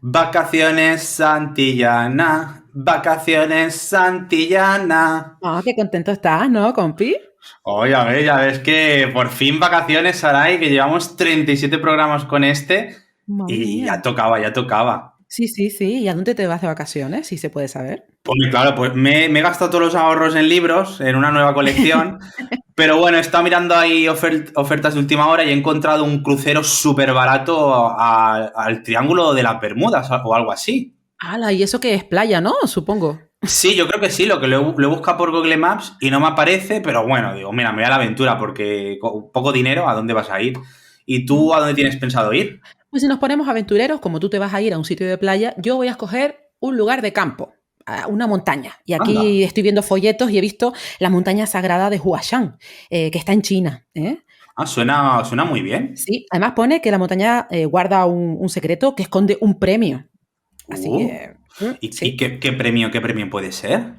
Vacaciones Santillana, vacaciones Santillana. Ah, qué contento estás, ¿no, compi? Oye, a ver, ya ves que por fin vacaciones, Saray, que llevamos 37 programas con este Madre y mía. ya tocaba, ya tocaba. Sí, sí, sí. ¿Y a dónde te vas de vacaciones? Si se puede saber. Pues claro, pues me he gastado todos los ahorros en libros, en una nueva colección, pero bueno, he estado mirando ahí ofertas de última hora y he encontrado un crucero súper barato al Triángulo de las Bermudas o algo así. ¡Hala! ¿Y eso qué es? Playa, ¿no? Supongo. Sí, yo creo que sí, lo que lo he buscado por Google Maps y no me aparece, pero bueno, digo, mira, me voy a la aventura porque con poco dinero, ¿a dónde vas a ir? ¿Y tú a dónde tienes pensado ir? Pues si nos ponemos aventureros, como tú te vas a ir a un sitio de playa, yo voy a escoger un lugar de campo, a una montaña. Y Anda. aquí estoy viendo folletos y he visto la montaña sagrada de Huashan, que está en China, ¿eh? Ah, suena muy bien. Sí, además pone que la montaña guarda un secreto que esconde un premio. Así Uh, que, ¿y sí. qué premio puede ser?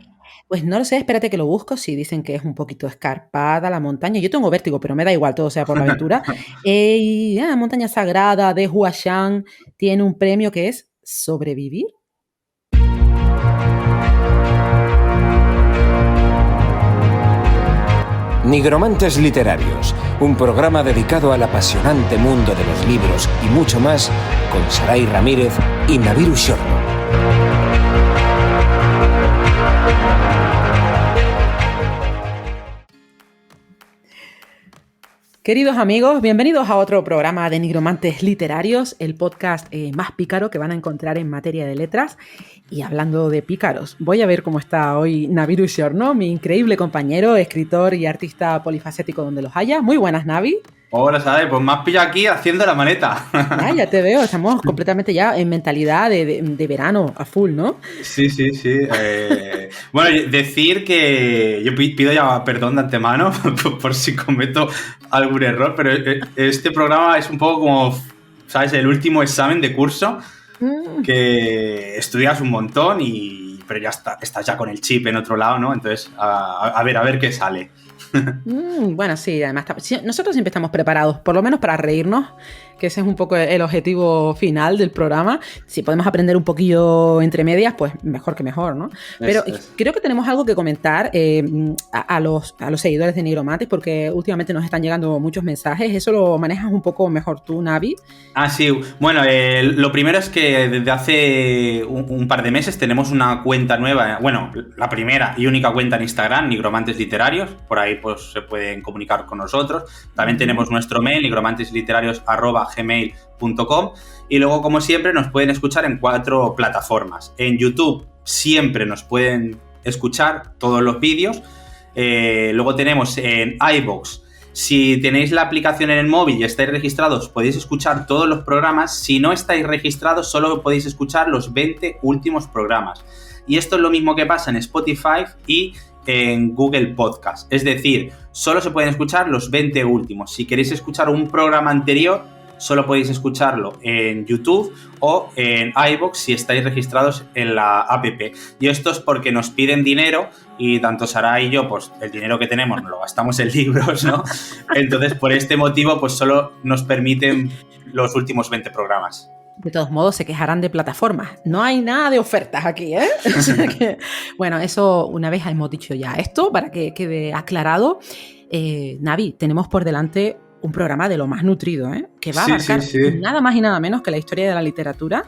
Pues no lo sé, espérate que lo busco. Sí, dicen que es un poquito escarpada la montaña. Yo tengo vértigo, pero me da igual, todo sea por la aventura. La montaña sagrada de Huashan tiene un premio que es sobrevivir. Nigromantes Literarios, un programa dedicado al apasionante mundo de los libros y mucho más, con Saray Ramírez y Naviru Shorno. Queridos amigos, bienvenidos a otro programa de Nigromantes Literarios, el podcast más pícaro que van a encontrar en materia de letras. Y hablando de pícaros, voy a ver cómo está hoy Naviru Shorno, mi increíble compañero, escritor y artista polifacético donde los haya. Muy buenas, Navi. Hola, ¿sabes? Pues me has pillado aquí haciendo la maleta. Ya te veo, estamos completamente ya en mentalidad de verano a full, ¿no? Sí, sí, sí. Bueno, decir que yo pido ya perdón de antemano por si cometo algún error, pero este programa es un poco como, ¿sabes? El último examen de curso que estudias un montón pero ya estás ya con el chip en otro lado, ¿no? Entonces, a ver qué sale. Bueno, sí, además nosotros siempre estamos preparados, por lo menos para reírnos, que ese es un poco el objetivo final del programa. Si podemos aprender un poquillo entre medias, pues mejor que mejor, ¿no? Pero creo que tenemos algo que comentar a los seguidores de Nigromantes, porque últimamente nos están llegando muchos mensajes. Eso lo manejas un poco mejor tú, Navi. Ah, sí. Bueno, lo primero es que desde hace un par de meses tenemos una cuenta nueva. Bueno, la primera y única cuenta en Instagram, Nigromantes Literarios. Por ahí pues se pueden comunicar con nosotros. También tenemos nuestro mail, nigromantesliterarios@gmail.com. Y luego, como siempre, nos pueden escuchar en 4 plataformas. En YouTube siempre nos pueden escuchar todos los vídeos. Luego tenemos en iVoox. Si tenéis la aplicación en el móvil y estáis registrados, podéis escuchar todos los programas. Si no estáis registrados, solo podéis escuchar los 20 últimos programas. Y esto es lo mismo que pasa en Spotify y en Google Podcast. Es decir, solo se pueden escuchar los 20 últimos. Si queréis escuchar un programa anterior, solo podéis escucharlo en YouTube o en iVoox si estáis registrados en la app. Y esto es porque nos piden dinero y tanto Sara y yo, pues el dinero que tenemos nos lo gastamos en libros, ¿no? Entonces, por este motivo, pues solo nos permiten los últimos 20 programas. De todos modos, se quejarán de plataformas. No hay nada de ofertas aquí, ¿eh? O sea que, bueno, eso una vez hemos dicho ya esto, para que quede aclarado. Navi, tenemos por delante un programa de lo más nutrido, ¿eh? Que va a abarcar nada más y nada menos que la historia de la literatura.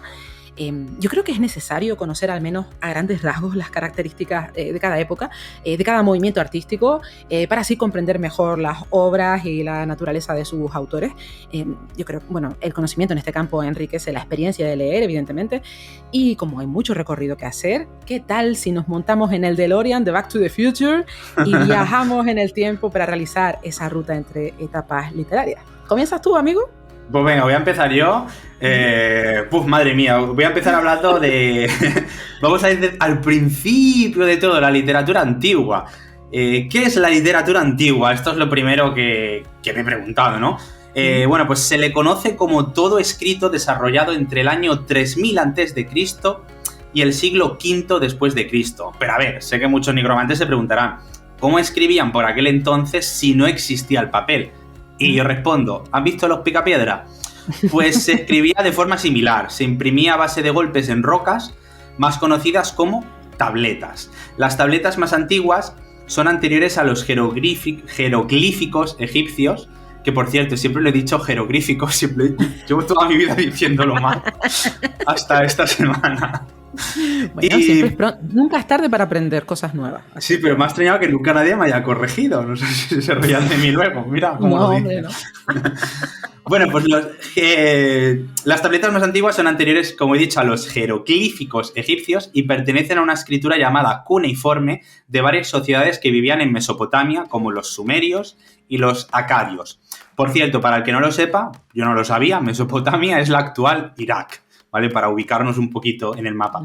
Yo creo que es necesario conocer al menos a grandes rasgos las características de cada época, de cada movimiento artístico, para así comprender mejor las obras y la naturaleza de sus autores. Yo creo, bueno, el conocimiento en este campo enriquece la experiencia de leer, evidentemente, y como hay mucho recorrido que hacer, ¿qué tal si nos montamos en el DeLorean de Back to the Future y viajamos en el tiempo para realizar esa ruta entre etapas literarias? ¿Comienzas tú, amigo? Pues venga, voy a empezar yo. Madre mía, voy a empezar hablando de... Vamos a ir al principio de todo, la literatura antigua. ¿Qué es la literatura antigua? Esto es lo primero que me he preguntado, ¿no? Bueno, pues se le conoce como todo escrito desarrollado entre el año 3000 a.C. y el siglo V después de Cristo. Pero a ver, sé que muchos nigromantes se preguntarán, ¿cómo escribían por aquel entonces si no existía el papel? Y yo respondo, ¿han visto los picapiedras? pues se escribía de forma similar. Se imprimía a base de golpes en rocas, más conocidas como tabletas. Las tabletas más antiguas son anteriores a los jeroglíficos egipcios, que por cierto, siempre lo he dicho jeroglíficos, llevo toda mi vida diciéndolo mal, hasta esta semana. Bueno, nunca es tarde para aprender cosas nuevas. Sí, pero me ha extrañado que nunca nadie me haya corregido. No sé si se rían de mí luego. Mira cómo lo dice. No. Bueno, pues las tabletas más antiguas son anteriores, como he dicho, a los jeroglíficos egipcios y pertenecen a una escritura llamada cuneiforme de varias sociedades que vivían en Mesopotamia, como los sumerios y los acadios. Por cierto, para el que no lo sepa, yo no lo sabía, Mesopotamia es la actual Irak, ¿vale? Para ubicarnos un poquito en el mapa.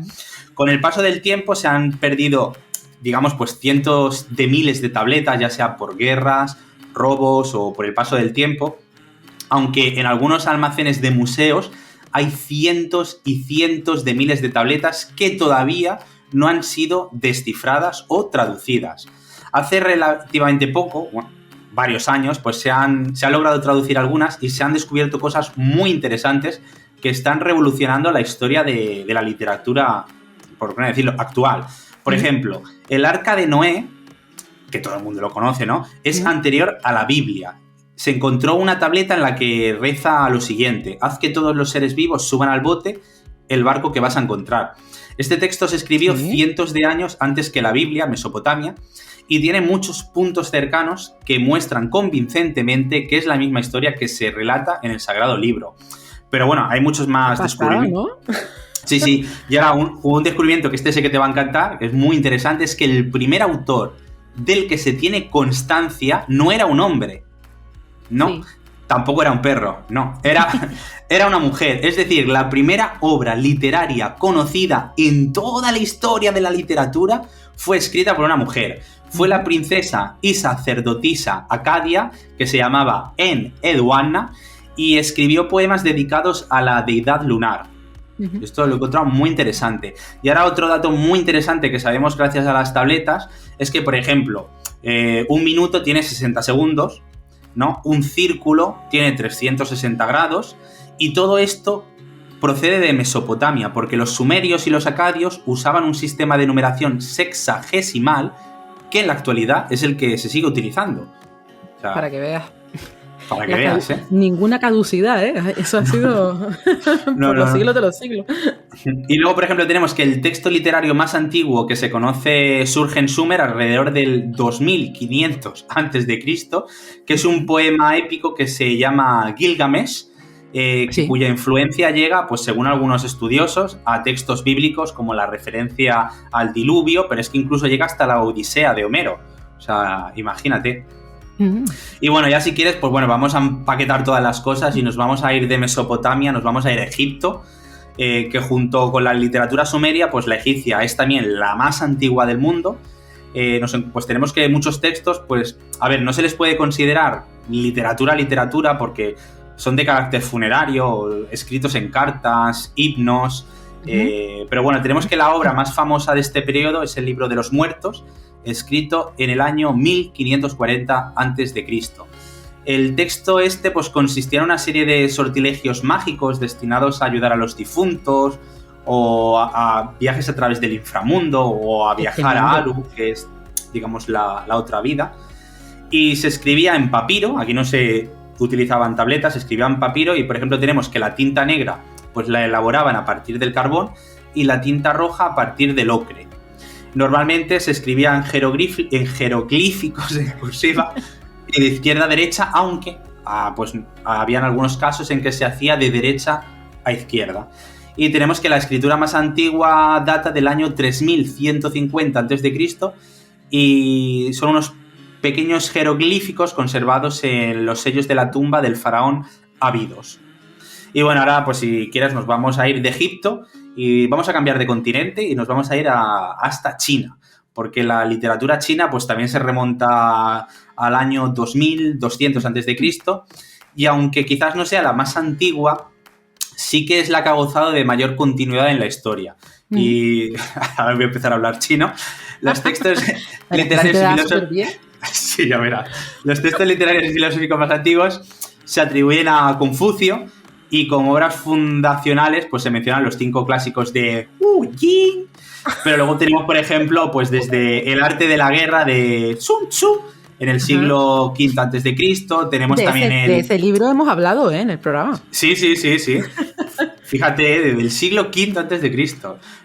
Con el paso del tiempo se han perdido, digamos, pues cientos de miles de tabletas, ya sea por guerras, robos o por el paso del tiempo, aunque en algunos almacenes de museos hay cientos y cientos de miles de tabletas que todavía no han sido descifradas o traducidas. Hace relativamente poco, bueno, varios años, pues se ha logrado traducir algunas y se han descubierto cosas muy interesantes que están revolucionando la historia de la literatura, por qué no decirlo, actual. Por ejemplo, el Arca de Noé, que todo el mundo lo conoce, ¿no? Es anterior a la Biblia. Se encontró una tableta en la que reza lo siguiente: haz que todos los seres vivos suban al bote, el barco que vas a encontrar. Este texto se escribió cientos de años antes que la Biblia, Mesopotamia, y tiene muchos puntos cercanos que muestran convincentemente que es la misma historia que se relata en el Sagrado Libro. Pero bueno, hay muchos más descubrimientos. ¿No? Sí. Y ahora un descubrimiento que sé que te va a encantar, que es muy interesante, es que el primer autor del que se tiene constancia no era un hombre, ¿no? Sí. Tampoco era un perro, no. Era una mujer. Es decir, la primera obra literaria conocida en toda la historia de la literatura fue escrita por una mujer. Fue la princesa y sacerdotisa acadia, que se llamaba En-Edwanna, y escribió poemas dedicados a la deidad lunar. Esto lo he encontrado muy interesante. Y ahora otro dato muy interesante que sabemos gracias a las tabletas es que, por ejemplo, un minuto tiene 60 segundos, ¿no? Un círculo tiene 360 grados y todo esto procede de Mesopotamia, porque los sumerios y los acadios usaban un sistema de numeración sexagesimal que en la actualidad es el que se sigue utilizando. O sea, para que veas. Para que veas, ¿eh? Ninguna caducidad, ¿eh? Eso ha sido por los siglos de los siglos. Y luego, por ejemplo, tenemos que el texto literario más antiguo que se conoce surge en Sumer alrededor del 2500 a.C., que es un poema épico que se llama Gilgamesh, cuya influencia llega, pues según algunos estudiosos, a textos bíblicos como la referencia al diluvio, pero es que incluso llega hasta la Odisea de Homero. O sea, imagínate. Y bueno, ya si quieres, pues bueno, vamos a empaquetar todas las cosas y nos vamos a ir de Mesopotamia, nos vamos a ir a Egipto, que junto con la literatura sumeria, pues la egipcia es también la más antigua del mundo. Pues tenemos que muchos textos, pues, a ver, no se les puede considerar literatura, porque son de carácter funerario, escritos en cartas, himnos, pero bueno, tenemos que la obra más famosa de este periodo es el Libro de los Muertos, escrito en el año 1540 a.C. El texto pues consistía en una serie de sortilegios mágicos destinados a ayudar a los difuntos, o a viajes a través del inframundo, o a viajar a Aru, que es, digamos, la otra vida. Y se escribía en papiro, aquí no se utilizaban tabletas, se escribía en papiro, y por ejemplo tenemos que la tinta negra pues la elaboraban a partir del carbón y la tinta roja a partir del ocre. Normalmente se escribía en jeroglíficos en cursiva y de izquierda a derecha, aunque pues habían algunos casos en que se hacía de derecha a izquierda. Y tenemos que la escritura más antigua data del año 3150 a.C. y son unos pequeños jeroglíficos conservados en los sellos de la tumba del faraón Abidos. Y bueno, ahora pues si quieres nos vamos a ir de Egipto y vamos a cambiar de continente y nos vamos a ir hasta China, porque la literatura china pues también se remonta al año 2200 a.C. y aunque quizás no sea la más antigua, sí que es la que ha gozado de mayor continuidad en la historia. Y ahora voy a empezar a hablar chino. Los textos literarios y filosóficos... Sí, ya verás. Los textos literarios y filosóficos más antiguos se atribuyen a Confucio, Y como obras fundacionales, pues se mencionan los 5 clásicos de Yin. Pero luego tenemos, por ejemplo, pues desde El arte de la guerra de Sun Tzu, en el siglo V a.C. Tenemos también de ese libro hemos hablado, en el programa. Sí. Fíjate, desde el siglo V a.C.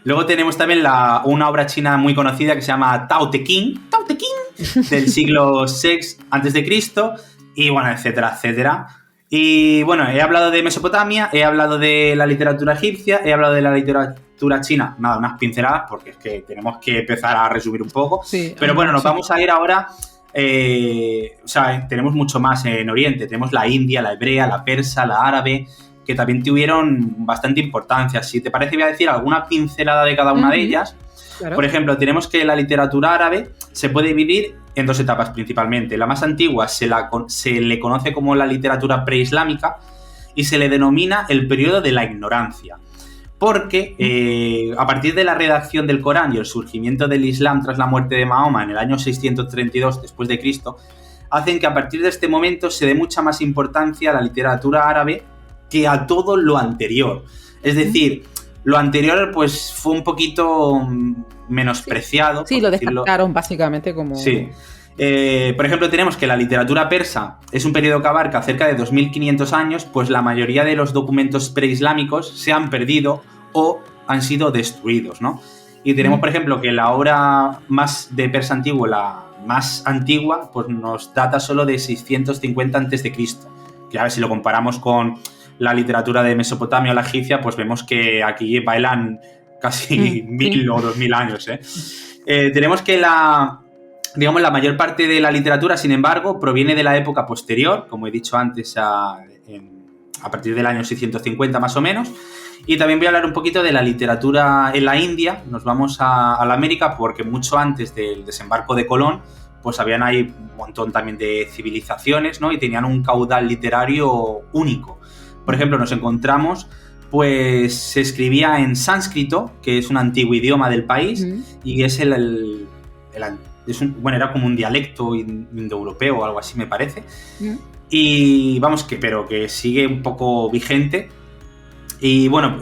Luego tenemos también una obra china muy conocida que se llama Tao Te Ching, del siglo VI a.C. Y bueno, etcétera, etcétera. Y bueno, he hablado de Mesopotamia, he hablado de la literatura egipcia, he hablado de la literatura china, nada, unas pinceladas, porque es que tenemos que empezar a resumir un poco. Sí, pero bueno, nos vamos a ir ahora... tenemos mucho más en Oriente. Tenemos la India, la hebrea, la persa, la árabe, que también tuvieron bastante importancia. Si te parece, voy a decir alguna pincelada de cada una de ellas. Claro. Por ejemplo, tenemos que la literatura árabe se puede dividir en 2 etapas principalmente. La más antigua se le conoce como la literatura preislámica y se le denomina el periodo de la ignorancia. Porque a partir de la redacción del Corán y el surgimiento del Islam tras la muerte de Mahoma en el año 632 después de Cristo, hacen que a partir de este momento se dé mucha más importancia a la literatura árabe que a todo lo anterior. Es decir, lo anterior pues fue un poquito menospreciado. Sí, lo destacaron básicamente como... Sí. Por ejemplo, tenemos que la literatura persa es un periodo que abarca cerca de 2500 años, pues la mayoría de los documentos preislámicos se han perdido o han sido destruidos, ¿no? Y tenemos, por ejemplo, que la obra más de persa antiguo, la más antigua, pues nos data solo de 650 a.C. Que a ver, si lo comparamos con la literatura de Mesopotamia o la egipcia, pues vemos que aquí bailan casi 1000 o 2000 años, tenemos que la mayor parte de la literatura, sin embargo, proviene de la época posterior, como he dicho antes, a partir del año 650 más o menos. Y también voy a hablar un poquito de la literatura en la India. Nos vamos a la América porque mucho antes del desembarco de Colón, pues habían ahí un montón también de civilizaciones, ¿no? Y tenían un caudal literario único. Por ejemplo, nos encontramos, pues se escribía en sánscrito, que es un antiguo idioma del país, y es era como un dialecto indoeuropeo o algo así, me parece. Y vamos, pero que sigue un poco vigente. Y bueno,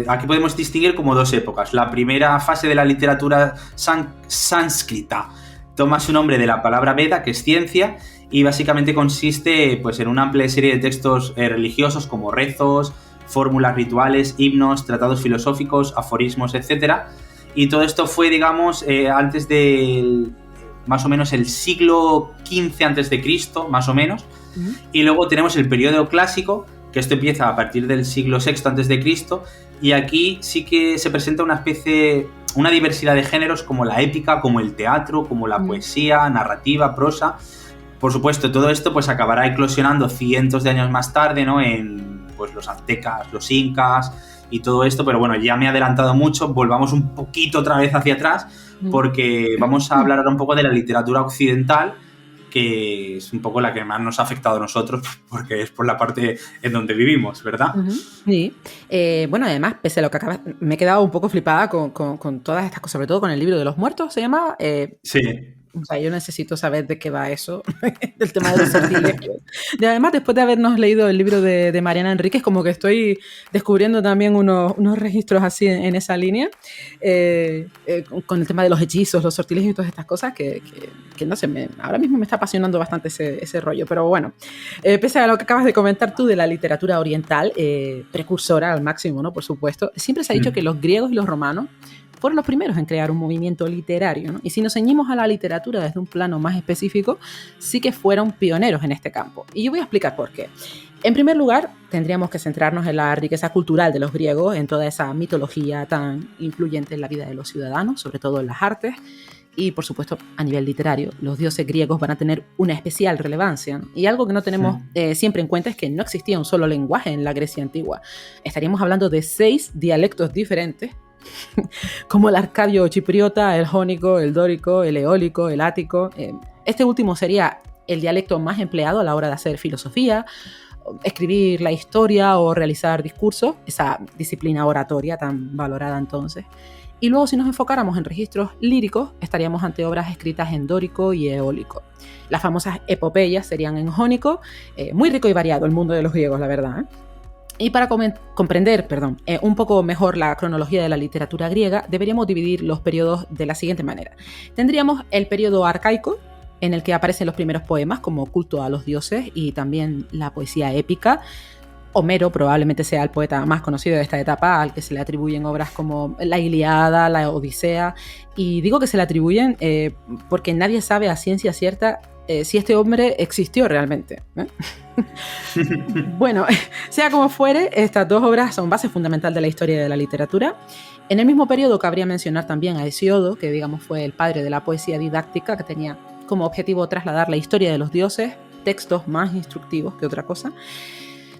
aquí podemos distinguir como 2 épocas. La primera fase de la literatura sánscrita toma su nombre de la palabra Veda, que es ciencia, y básicamente consiste pues, en una amplia serie de textos religiosos como rezos, fórmulas rituales, himnos, tratados filosóficos, aforismos, etc. Y todo esto fue, digamos, antes del más o menos el siglo XV a.C., más o menos. Y luego tenemos el periodo clásico, que esto empieza a partir del siglo VI a.C., y aquí sí que se presenta una diversidad de géneros como la épica, como el teatro, como la poesía, narrativa, prosa. Por supuesto, todo esto pues acabará eclosionando cientos de años más tarde, ¿no? En pues, los aztecas, los incas y todo esto, pero bueno, ya me he adelantado mucho, volvamos un poquito otra vez hacia atrás, porque vamos a hablar ahora un poco de la literatura occidental, que es un poco la que más nos ha afectado a nosotros, porque es por la parte en donde vivimos, ¿verdad? Sí. Bueno, además, pese a lo que acabas, me he quedado un poco flipada con todas estas cosas, sobre todo con el libro de los muertos, ¿se llama? Sí. O sea, yo necesito saber de qué va eso, del tema de los sortilegios. Y además, después de habernos leído el libro de Mariana Enríquez, como que estoy descubriendo también unos registros así en esa línea, con el tema de los hechizos, los sortilegios y todas estas cosas, que no sé, ahora mismo me está apasionando bastante ese rollo. Pero bueno, pese a lo que acabas de comentar tú de la literatura oriental, precursora al máximo, ¿no? Por supuesto, siempre se ha dicho que los griegos y los romanos fueron los primeros en crear un movimiento literario, ¿no? Y si nos ceñimos a la literatura desde un plano más específico, sí que fueron pioneros en este campo. Y yo voy a explicar por qué. En primer lugar, tendríamos que centrarnos en la riqueza cultural de los griegos, en toda esa mitología tan influyente en la vida de los ciudadanos, sobre todo en las artes. Y, por supuesto, a nivel literario, los dioses griegos van a tener una especial relevancia, ¿no? Y algo que no tenemos siempre en cuenta es que no existía un solo lenguaje en la Grecia antigua. Estaríamos hablando de 6 dialectos diferentes, como el arcadio chipriota, el jónico, el dórico, el eólico, el ático. Este último sería el dialecto más empleado a la hora de hacer filosofía, escribir la historia o realizar discursos, esa disciplina oratoria tan valorada entonces. Y luego, si nos enfocáramos en registros líricos, estaríamos ante obras escritas en dórico y eólico. Las famosas epopeyas serían en jónico, muy rico y variado el mundo de los griegos, la verdad, Y para comprender un poco mejor la cronología de la literatura griega, deberíamos dividir los periodos de la siguiente manera. Tendríamos el periodo arcaico, en el que aparecen los primeros poemas como culto a los dioses y también la poesía épica. Homero probablemente sea el poeta más conocido de esta etapa, al que se le atribuyen obras como la Ilíada, la Odisea. Y digo que se le atribuyen porque nadie sabe a ciencia cierta si este hombre existió realmente. Bueno, sea como fuere, estas dos obras son base fundamental de la historia de la literatura. En el mismo periodo cabría mencionar también a Hesíodo, que digamos fue el padre de la poesía didáctica, que tenía como objetivo trasladar la historia de los dioses, textos más instructivos que otra cosa.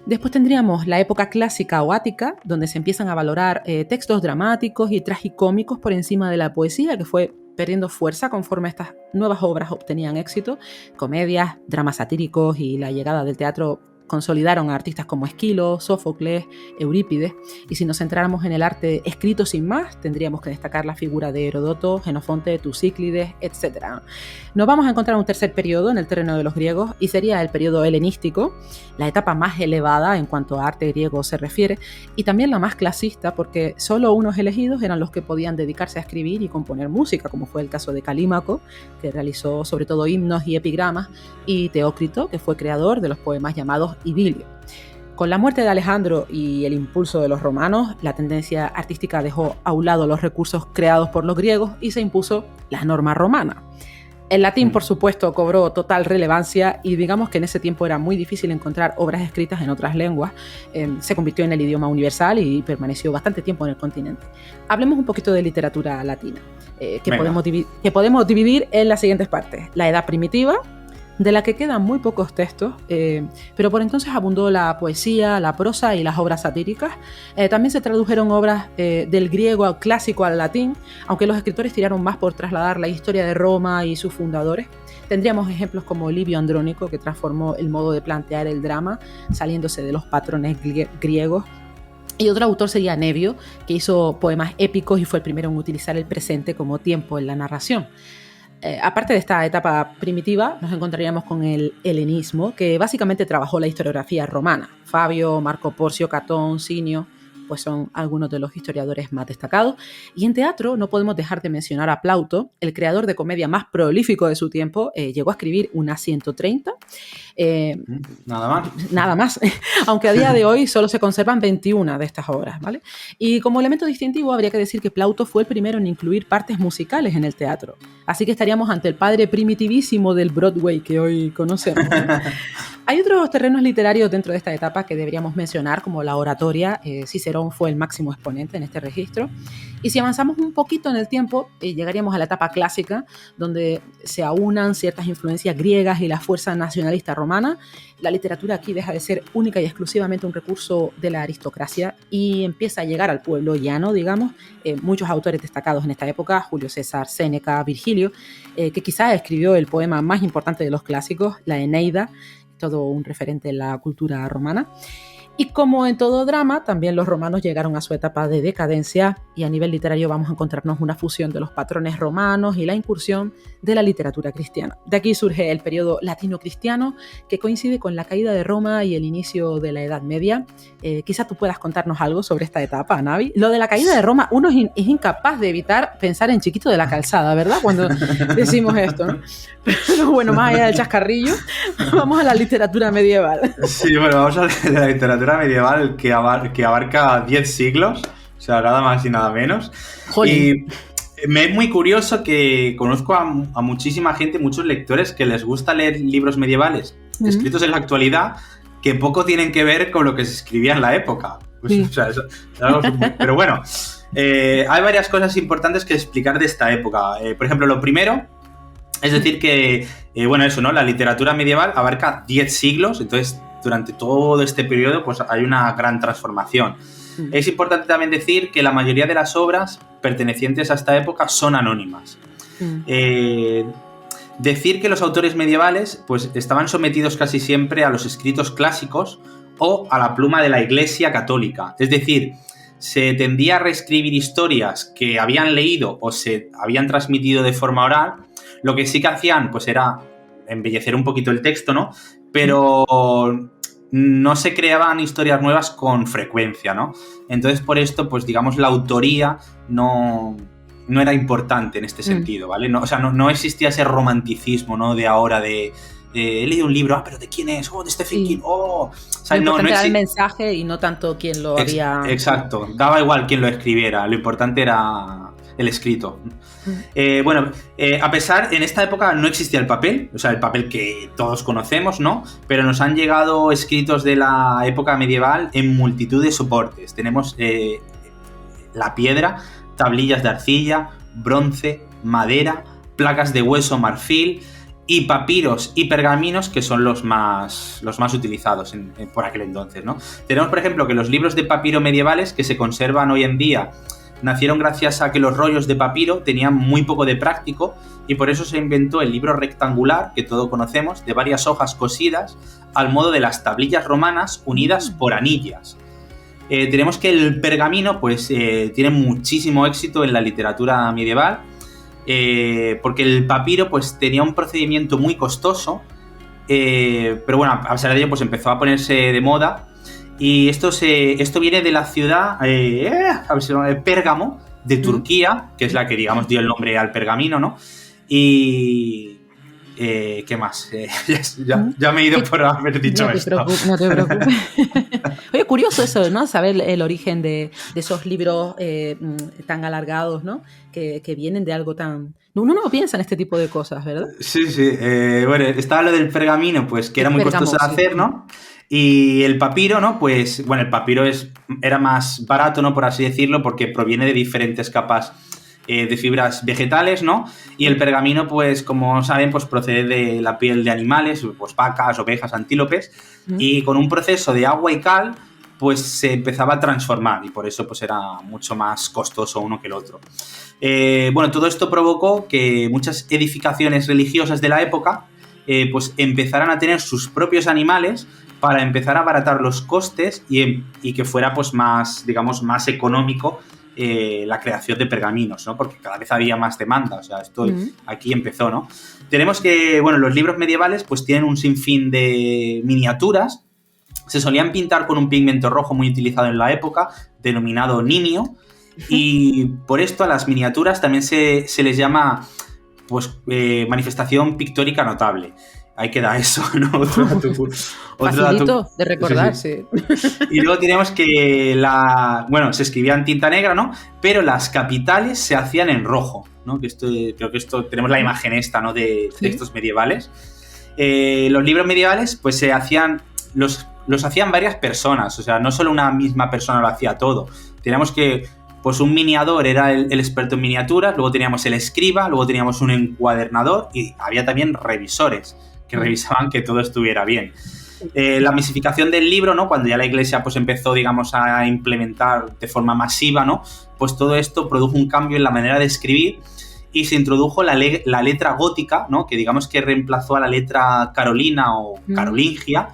Después tendríamos la época clásica o ática, donde se empiezan a valorar textos dramáticos y tragicómicos por encima de la poesía, que fue perdiendo fuerza conforme estas nuevas obras obtenían éxito. Comedias, dramas satíricos y la llegada del teatro consolidaron a artistas como Esquilo, Sófocles, Eurípides, y si nos centráramos en el arte escrito sin más, tendríamos que destacar la figura de Heródoto, Jenofonte, Tucíclides, etc. Nos vamos a encontrar un tercer periodo en el terreno de los griegos y sería el periodo helenístico, la etapa más elevada en cuanto a arte griego se refiere, y también la más clasista porque solo unos elegidos eran los que podían dedicarse a escribir y componer música, como fue el caso de Calímaco, que realizó sobre todo himnos y epigramas, y Teócrito, que fue creador de los poemas llamados idilio. Con la muerte de Alejandro y el impulso de los romanos, la tendencia artística dejó a un lado los recursos creados por los griegos y se impuso la norma romana. El latín, por supuesto, cobró total relevancia y digamos que en ese tiempo era muy difícil encontrar obras escritas en otras lenguas. Se convirtió en el idioma universal y permaneció bastante tiempo en el continente. Hablemos un poquito de literatura latina, que podemos dividir en las siguientes partes. La Edad Primitiva, de la que quedan muy pocos textos, pero por entonces abundó la poesía, la prosa y las obras satíricas. También se tradujeron obras del griego clásico al latín, aunque los escritores tiraron más por trasladar la historia de Roma y sus fundadores. Tendríamos ejemplos como Livio Andrónico, que transformó el modo de plantear el drama, saliéndose de los patrones griegos. Y otro autor sería Nevio, que hizo poemas épicos y fue el primero en utilizar el presente como tiempo en la narración. Aparte de esta etapa primitiva, nos encontraríamos con el helenismo, que básicamente trabajó la historiografía romana. Fabio, Marco Porcio, Catón, Cinio, pues son algunos de los historiadores más destacados. Y en teatro no podemos dejar de mencionar a Plauto, el creador de comedia más prolífico de su tiempo. Llegó a escribir unas 130. Nada más. Aunque a día de hoy solo se conservan 21 de estas obras, ¿vale? Y como elemento distintivo habría que decir que Plauto fue el primero en incluir partes musicales en el teatro. Así que estaríamos ante el padre primitivísimo del Broadway que hoy conocemos, ¿no? Hay otros terrenos literarios dentro de esta etapa que deberíamos mencionar, como la oratoria. Cicerón fue el máximo exponente en este registro. Y si avanzamos un poquito en el tiempo, llegaríamos a la etapa clásica, donde se aunan ciertas influencias griegas y la fuerza nacionalista romana. La literatura aquí deja de ser única y exclusivamente un recurso de la aristocracia y empieza a llegar al pueblo llano, digamos. Muchos autores destacados en esta época, Julio César, Séneca, Virgilio, que quizás escribió el poema más importante de los clásicos, la Eneida, todo un referente en la cultura romana. Y como en todo drama, también los romanos llegaron a su etapa de decadencia y a nivel literario vamos a encontrarnos una fusión de los patrones romanos y la incursión de la literatura cristiana. De aquí surge el periodo latino-cristiano, que coincide con la caída de Roma y el inicio de la Edad Media. Quizás tú puedas contarnos algo sobre esta etapa, Navi. Lo de la caída de Roma, uno es incapaz de evitar pensar en Chiquito de la Calzada, ¿verdad? Cuando decimos esto, ¿no? Pero bueno, más allá del chascarrillo, vamos a la literatura medieval. Sí, bueno, vamos a hablar de la literatura medieval que abarca 10 siglos, o sea, nada más y nada menos. Jolín. Y me es muy curioso que conozco a muchísima gente, muchos lectores que les gusta leer libros medievales escritos en la actualidad que poco tienen que ver con lo que se escribía en la época. Pues, o sea, es algo pero bueno, hay varias cosas importantes que explicar de esta época. Por ejemplo, lo primero es decir que, bueno, eso, ¿no? La literatura medieval abarca 10 siglos, entonces durante todo este periodo pues hay una gran transformación. Es importante también decir que la mayoría de las obras pertenecientes a esta época son anónimas. Decir que los autores medievales pues estaban sometidos casi siempre a los escritos clásicos o a la pluma de la Iglesia católica. Es decir, se tendía a reescribir historias que habían leído o se habían transmitido de forma oral. Lo que sí que hacían pues era embellecer un poquito el texto, ¿no? Pero no se creaban historias nuevas con frecuencia, ¿no? Entonces, por esto, pues digamos, la autoría no era importante en este sentido, ¿vale? No, o sea, no existía ese romanticismo, ¿no? De ahora de he leído un libro, pero ¿de quién es? De Stephen King, O sea, lo importante era el mensaje y no tanto quién lo había... Exacto, daba igual quién lo escribiera, lo importante era el escrito. A pesar, en esta época no existía el papel, o sea, el papel que todos conocemos, ¿no? Pero nos han llegado escritos de la época medieval en multitud de soportes. Tenemos la piedra, tablillas de arcilla, bronce, madera, placas de hueso, marfil y papiros y pergaminos, que son los más utilizados por aquel entonces, ¿no? Tenemos, por ejemplo, que los libros de papiro medievales que se conservan hoy en día nacieron gracias a que los rollos de papiro tenían muy poco de práctico y por eso se inventó el libro rectangular, que todos conocemos, de varias hojas cosidas al modo de las tablillas romanas unidas por anillas. Tenemos que el pergamino pues tiene muchísimo éxito en la literatura medieval, porque el papiro pues tenía un procedimiento muy costoso, pero bueno, a pesar de ello pues empezó a ponerse de moda y esto viene de la ciudad Pérgamo de Turquía, que es la que digamos dio el nombre al pergamino, ¿no? Y ¿qué más? Ya me he ido por haber dicho esto. No te preocupes. Oye, curioso eso, ¿no? Saber el origen de esos libros tan alargados, ¿no? Que vienen de algo tan... Uno no piensa en este tipo de cosas, ¿verdad? Sí. Bueno, estaba lo del pergamino, pues que era muy costoso de hacer, ¿no? Y el papiro, ¿no? Pues, bueno, el papiro era más barato, ¿no? Por así decirlo, porque proviene de diferentes capas de fibras vegetales, ¿no? Y el pergamino, pues, como saben, pues procede de la piel de animales, pues vacas, ovejas, antílopes, y con un proceso de agua y cal, pues se empezaba a transformar y por eso pues era mucho más costoso uno que el otro. Todo esto provocó que muchas edificaciones religiosas de la época pues empezaran a tener sus propios animales para empezar a abaratar los costes y que fuera pues más, digamos, más económico la creación de pergaminos, ¿no? Porque cada vez había más demanda, o sea, esto aquí empezó, ¿no? Tenemos que, bueno, los libros medievales pues tienen un sinfín de miniaturas, se solían pintar con un pigmento rojo muy utilizado en la época, denominado nimio, y por esto a las miniaturas también se les llama pues manifestación pictórica notable. Ahí queda eso, ¿no? Facilito de recordar, sí. Y luego tenemos que se escribía en tinta negra, ¿no? Pero las capitales se hacían en rojo, ¿no? Creo que tenemos la imagen esta, ¿no? De textos medievales. Los libros medievales, pues se hacían, los hacían varias personas, o sea, no solo una misma persona lo hacía todo. Teníamos que, pues un miniador era el experto en miniaturas, luego teníamos el escriba, luego teníamos un encuadernador y había también revisores que revisaban que todo estuviera bien. La masificación del libro, ¿no? Cuando ya la Iglesia pues empezó, digamos, a implementar de forma masiva, ¿no? Pues todo esto produjo un cambio en la manera de escribir y se introdujo la letra gótica, ¿no? Que digamos que reemplazó a la letra carolina o carolingia,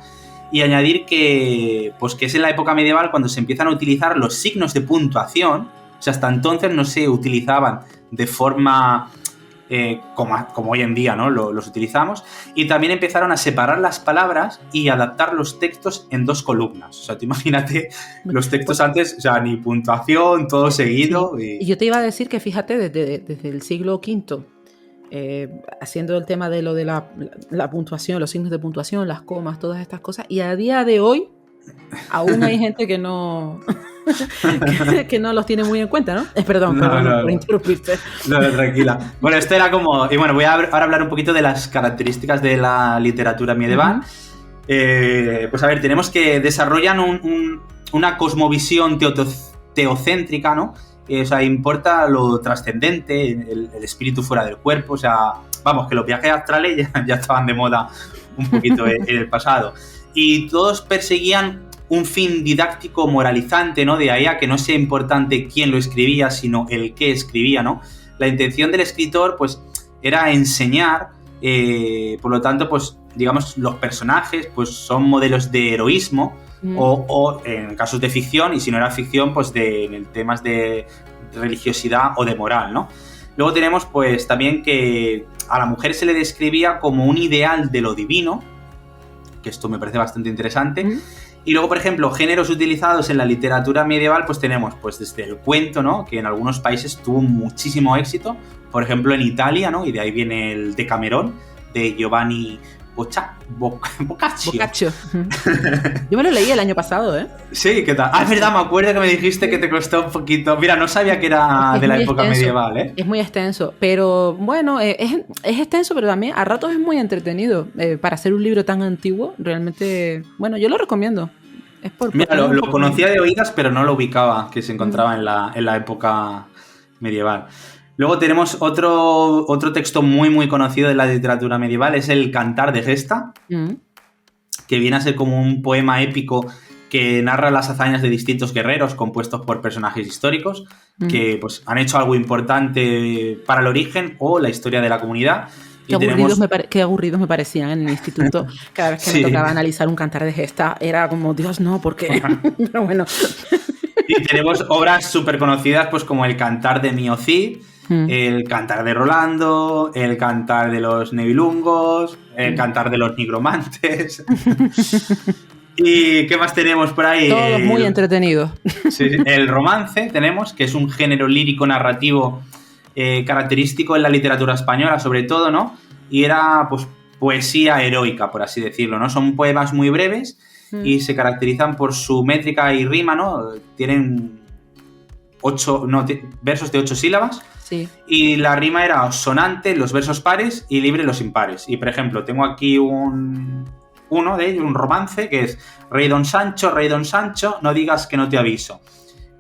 y añadir que es en la época medieval cuando se empiezan a utilizar los signos de puntuación. O sea, hasta entonces no se utilizaban de forma como hoy en día, ¿no? Los utilizamos, y también empezaron a separar las palabras y adaptar los textos en 2 columnas. O sea, tú imagínate los textos antes, o sea, ni puntuación, todo seguido. Y yo te iba a decir que fíjate, desde el siglo V, haciendo el tema de lo de la puntuación, los signos de puntuación, las comas, todas estas cosas, y a día de hoy aún hay gente que no que no los tiene muy en cuenta, ¿no? Perdón por interrumpirte. No, tranquila. Bueno, esto era como... Y bueno, voy a ahora hablar un poquito de las características de la literatura medieval. Pues a ver, tenemos que desarrollan una cosmovisión teocéntrica, ¿no? O sea, importa lo trascendente, el espíritu fuera del cuerpo. O sea, vamos, que los viajes astrales ya estaban de moda un poquito en el pasado. Y todos perseguían un fin didáctico moralizante, ¿no? De ahí a que no sea importante quién lo escribía, sino el qué escribía, ¿no? La intención del escritor, pues, era enseñar, por lo tanto, pues, digamos, los personajes, pues, son modelos de heroísmo, o en casos de ficción, y si no era ficción, pues, en temas de religiosidad o de moral, ¿no? Luego tenemos, pues, también que a la mujer se le describía como un ideal de lo divino, que esto me parece bastante interesante. Y luego, por ejemplo, géneros utilizados en la literatura medieval, pues tenemos pues desde el cuento, ¿no? Que en algunos países tuvo muchísimo éxito, por ejemplo en Italia, ¿no? Y de ahí viene el Decamerón, de Giovanni Boccaccio. Boccaccio. Yo me lo leí el año pasado, ¿eh? Sí, ¿qué tal? Ah, es verdad, me acuerdo que me dijiste que te costó un poquito. Mira, no sabía que era de la época medieval, ¿eh? Es muy extenso, pero bueno, es extenso, pero también a ratos es muy entretenido. Para hacer un libro tan antiguo, realmente, bueno, yo lo recomiendo. Mira, lo conocía de oídas, pero no lo ubicaba, que se encontraba en la época medieval. Luego tenemos otro texto muy, muy conocido de la literatura medieval, es el Cantar de Gesta, que viene a ser como un poema épico que narra las hazañas de distintos guerreros compuestos por personajes históricos que pues, han hecho algo importante para el origen o la historia de la comunidad. Qué aburridos me parecían en el instituto. Cada vez que me tocaba analizar un Cantar de Gesta, era como, Dios, no, ¿por qué? Pero bueno. Y tenemos obras súper conocidas, pues como el Cantar de Mio Cid, el Cantar de Rolando, el Cantar de los Nebilungos, el Cantar de los Nigromantes. ¿Y qué más tenemos por ahí? Todos muy entretenidos. Sí, el romance tenemos, que es un género lírico narrativo característico en la literatura española, sobre todo, ¿no? Y era, pues, poesía heroica, por así decirlo, ¿no? Son poemas muy breves y se caracterizan por su métrica y rima, ¿no? Tienen versos de 8 sílabas. Sí. Y la rima era sonante los versos pares y libre los impares. Y, por ejemplo, tengo aquí uno de ellos, un romance, que es Rey Don Sancho, no digas que no te aviso,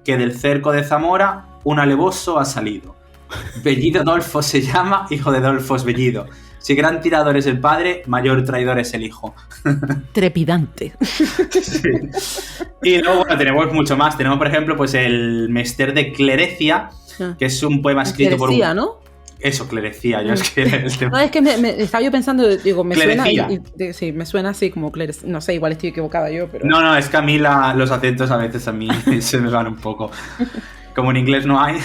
que del cerco de Zamora un alevoso ha salido. Bellido Dolfo se llama, hijo de Dolfos Bellido. Si gran tirador es el padre, mayor traidor es el hijo. Trepidante. Sí. Y luego, bueno, tenemos mucho más. Tenemos, por ejemplo, pues el Mester de Clerecia, que es un poema escrito por un... ¿no? Eso, Clerecía. Yo es que... No, es que estaba yo pensando, digo, me Clerecía. suena... sí, me suena así como Clerecía. No sé, igual estoy equivocada yo, pero... No, es que a mí los acentos a veces a mí se me van un poco. Como en inglés no hay.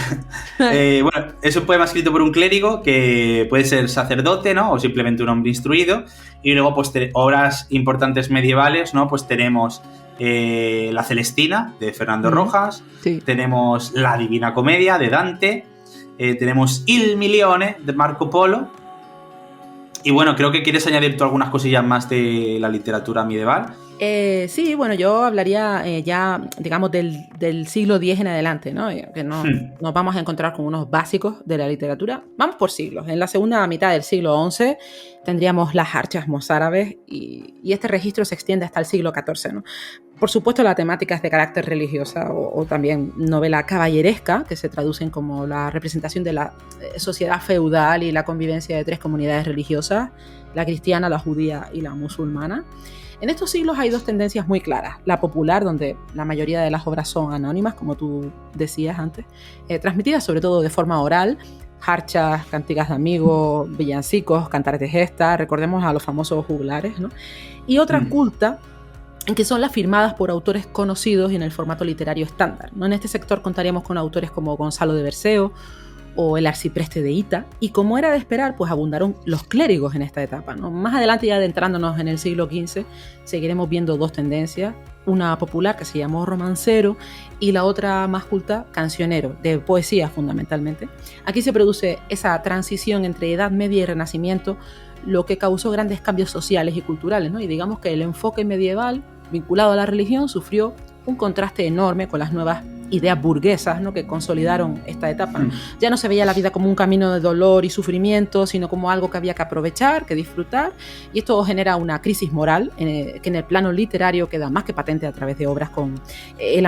Bueno, es un poema escrito por un clérigo que puede ser sacerdote, ¿no? O simplemente un hombre instruido. Y luego, pues, obras importantes medievales, ¿no? Pues tenemos La Celestina, de Fernando Rojas. Sí. Tenemos La Divina Comedia, de Dante. Tenemos Il Milione, de Marco Polo. Y bueno, creo que quieres añadir tú algunas cosillas más de la literatura medieval. Sí, bueno, yo hablaría ya, digamos, del siglo X en adelante, ¿no? Que nos vamos a encontrar con unos básicos de la literatura. Vamos por siglos. En la segunda mitad del siglo XI tendríamos las archas mozárabes y este registro se extiende hasta el siglo XIV, ¿no? Por supuesto, la temática es de carácter religiosa o también novela caballeresca, que se traducen como la representación de la sociedad feudal y la convivencia de 3 comunidades religiosas, la cristiana, la judía y la musulmana. En estos siglos hay 2 tendencias muy claras. La popular, donde la mayoría de las obras son anónimas, como tú decías antes, transmitidas sobre todo de forma oral, jarchas, cantigas de amigos, villancicos, cantares de gesta, recordemos a los famosos juglares, ¿no? Y otra culta, que son las firmadas por autores conocidos y en el formato literario estándar, ¿no? En este sector contaríamos con autores como Gonzalo de Berceo o el arcipreste de Hita, y como era de esperar, pues abundaron los clérigos en esta etapa, ¿no? Más adelante, ya adentrándonos en el siglo XV, seguiremos viendo 2 tendencias, una popular que se llamó romancero y la otra más culta, cancionero, de poesía fundamentalmente. Aquí se produce esa transición entre Edad Media y Renacimiento, lo que causó grandes cambios sociales y culturales, ¿no? Y digamos que el enfoque medieval vinculado a la religión sufrió un contraste enorme con las nuevas ideas burguesas, ¿no? Que consolidaron esta etapa, ¿no? Ya no se veía la vida como un camino de dolor y sufrimiento, sino como algo que había que aprovechar, que disfrutar, y esto genera una crisis moral que en el plano literario queda más que patente a través de obras con el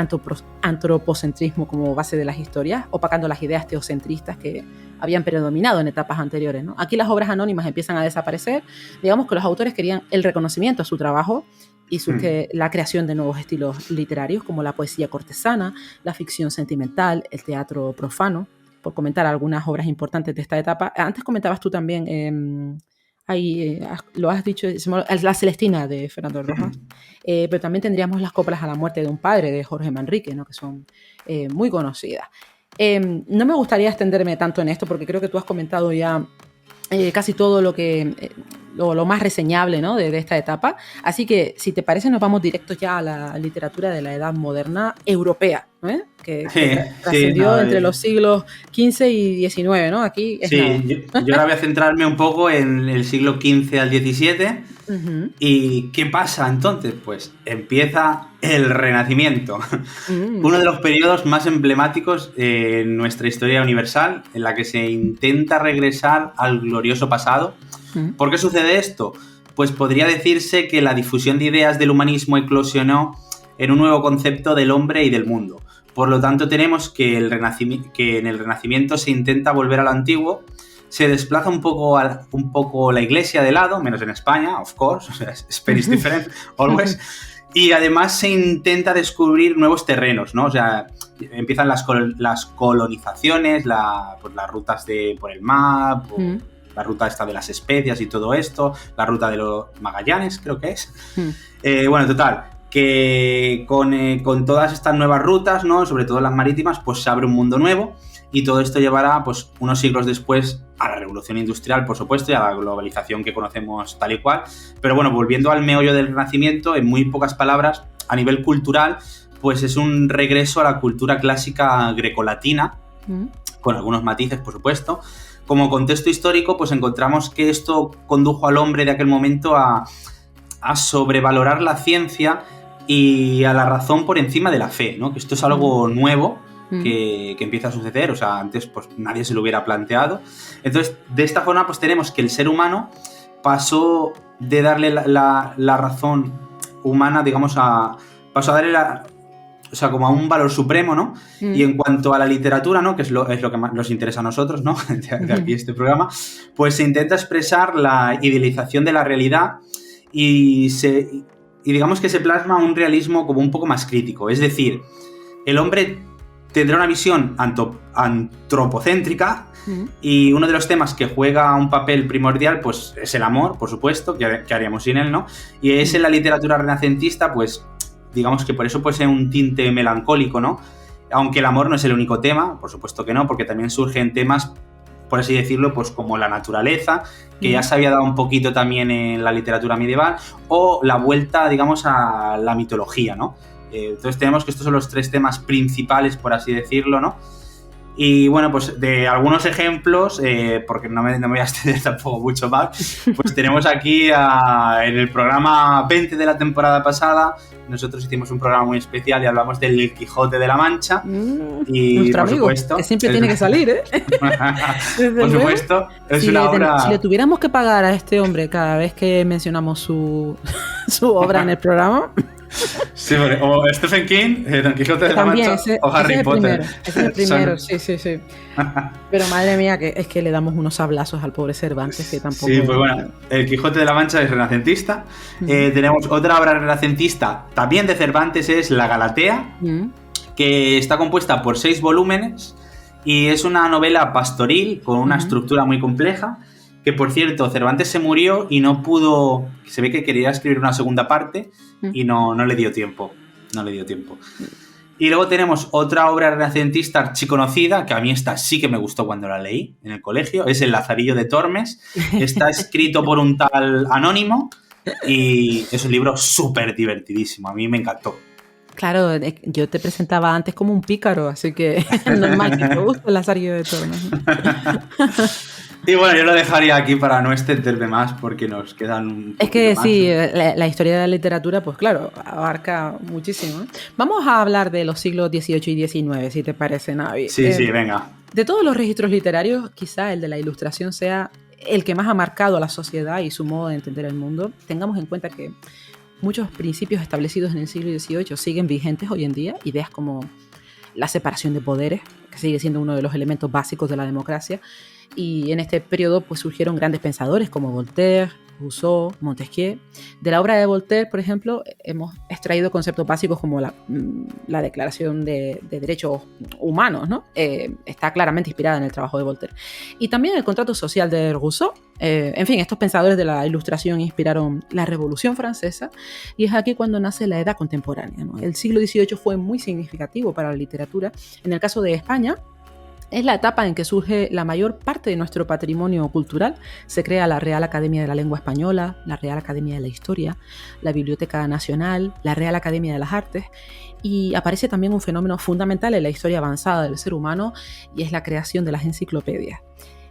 antropocentrismo como base de las historias, opacando las ideas teocentristas que habían predominado en etapas anteriores, ¿no? Aquí las obras anónimas empiezan a desaparecer. Digamos que los autores querían el reconocimiento a su trabajo y surge la creación de nuevos estilos literarios como la poesía cortesana, la ficción sentimental, el teatro profano, por comentar algunas obras importantes de esta etapa. Antes comentabas tú también, lo has dicho, La Celestina de Fernando Rojas, pero también tendríamos las coplas a la muerte de un padre de Jorge Manrique, ¿no? Que son muy conocidas. No me gustaría extenderme tanto en esto porque creo que tú has comentado ya casi todo lo que lo más reseñable, ¿no? de esta etapa. Así que, si te parece, nos vamos directos ya a la literatura de la Edad Moderna europea, ¿eh? que trascendió entre los siglos XV y XIX, ¿no? Aquí es nada. Yo ahora voy a centrarme un poco en el siglo XV al XVII. Uh-huh. ¿Y qué pasa entonces? Pues empieza el Renacimiento, uno de los periodos más emblemáticos en nuestra historia universal, en la que se intenta regresar al glorioso pasado. ¿Por qué sucede esto? Pues podría decirse que la difusión de ideas del humanismo eclosionó en un nuevo concepto del hombre y del mundo. Por lo tanto, tenemos que en el Renacimiento se intenta volver a lo antiguo, se desplaza un poco la Iglesia de lado, menos en España, of course, o sea, Spain is different, always, y además se intenta descubrir nuevos terrenos, ¿no? O sea, empiezan las colonizaciones, pues las rutas por el mar, la ruta esta de las especias y todo esto, la ruta de los Magallanes, creo que es. Bueno, total, que con todas estas nuevas rutas, ¿no? Sobre todo las marítimas, pues se abre un mundo nuevo. Y todo esto llevará, pues, unos siglos después a la revolución industrial, por supuesto, y a la globalización que conocemos tal y cual. Pero bueno, volviendo al meollo del Renacimiento, en muy pocas palabras, a nivel cultural, pues es un regreso a la cultura clásica grecolatina, con algunos matices, por supuesto. Como contexto histórico, pues encontramos que esto condujo al hombre de aquel momento a sobrevalorar la ciencia y a la razón por encima de la fe, ¿no? Que esto es algo nuevo que empieza a suceder, o sea, antes pues nadie se lo hubiera planteado. Entonces, de esta forma, pues tenemos que el ser humano pasó de darle la razón humana, digamos, pasó a darle o sea, como a un valor supremo, ¿no? Y en cuanto a la literatura, ¿no? Que es lo que más nos interesa a nosotros, ¿no? De aquí este programa, pues se intenta expresar la idealización de la realidad y digamos que se plasma un realismo como un poco más crítico. Es decir, el hombre tendrá una visión antropocéntrica y uno de los temas que juega un papel primordial pues es el amor, por supuesto, que haríamos sin él, ¿no? Y es en la literatura renacentista, pues digamos que por eso puede ser un tinte melancólico, ¿no? Aunque el amor no es el único tema, por supuesto que no, porque también surgen temas, por así decirlo, pues como la naturaleza, que ya se había dado un poquito también en la literatura medieval, o la vuelta, digamos, a la mitología, ¿no? Entonces tenemos que estos son los tres temas principales, por así decirlo, ¿no? Y bueno, pues de algunos ejemplos, porque no me voy a extender tampoco mucho más, pues tenemos aquí en el programa 20 de la temporada pasada, nosotros hicimos un programa muy especial y hablamos del Quijote de la Mancha. Y nuestro por amigo, supuesto, que siempre tiene que salir, ¿eh? Por supuesto, es una obra... Si le tuviéramos que pagar a este hombre cada vez que mencionamos su obra en el programa... Sí, o Stephen King, Don Quijote de la Mancha, o Harry Potter. Ese es el primero, sí. Pero madre mía, que es que le damos unos sablazos al pobre Cervantes, que tampoco... Sí, pues bueno, el Quijote de la Mancha es renacentista. Tenemos otra obra renacentista, también de Cervantes, es La Galatea, que está compuesta por 6 volúmenes y es una novela pastoril con una estructura muy compleja. Que, por cierto, Cervantes se murió y no pudo... Se ve que quería escribir una segunda parte y no le dio tiempo. No le dio tiempo. Y luego tenemos otra obra renacentista archiconocida, que a mí esta sí que me gustó cuando la leí en el colegio, es El Lazarillo de Tormes. Está escrito por un tal Anónimo y es un libro súper divertidísimo. A mí me encantó. Claro, yo te presentaba antes como un pícaro, así que es normal que te guste El Lazarillo de Tormes. Y bueno, yo lo dejaría aquí para no extenderme más porque nos quedan un Es que más, sí, ¿no? la historia de la literatura, pues claro, abarca muchísimo. Vamos a hablar de los siglos XVIII y XIX, si te parece, Navi. Sí, venga. De todos los registros literarios, quizá el de la Ilustración sea el que más ha marcado a la sociedad y su modo de entender el mundo. Tengamos en cuenta que muchos principios establecidos en el siglo XVIII siguen vigentes hoy en día, ideas como la separación de poderes, que sigue siendo uno de los elementos básicos de la democracia. Y en este periodo pues, surgieron grandes pensadores como Voltaire, Rousseau, Montesquieu. De la obra de Voltaire, por ejemplo, hemos extraído conceptos básicos como la Declaración de Derechos Humanos, ¿no? Está claramente inspirada en el trabajo de Voltaire. Y también el contrato social de Rousseau. En fin, estos pensadores de la Ilustración inspiraron la Revolución Francesa y es aquí cuando nace la Edad Contemporánea, ¿no? El siglo XVIII fue muy significativo para la literatura. En el caso de España, Es la etapa en que surge la mayor parte de nuestro patrimonio cultural. Se crea la Real Academia de la Lengua Española, la Real Academia de la Historia, la Biblioteca Nacional, la Real Academia de las Artes, y aparece también un fenómeno fundamental en la historia avanzada del ser humano, y es la creación de las enciclopedias.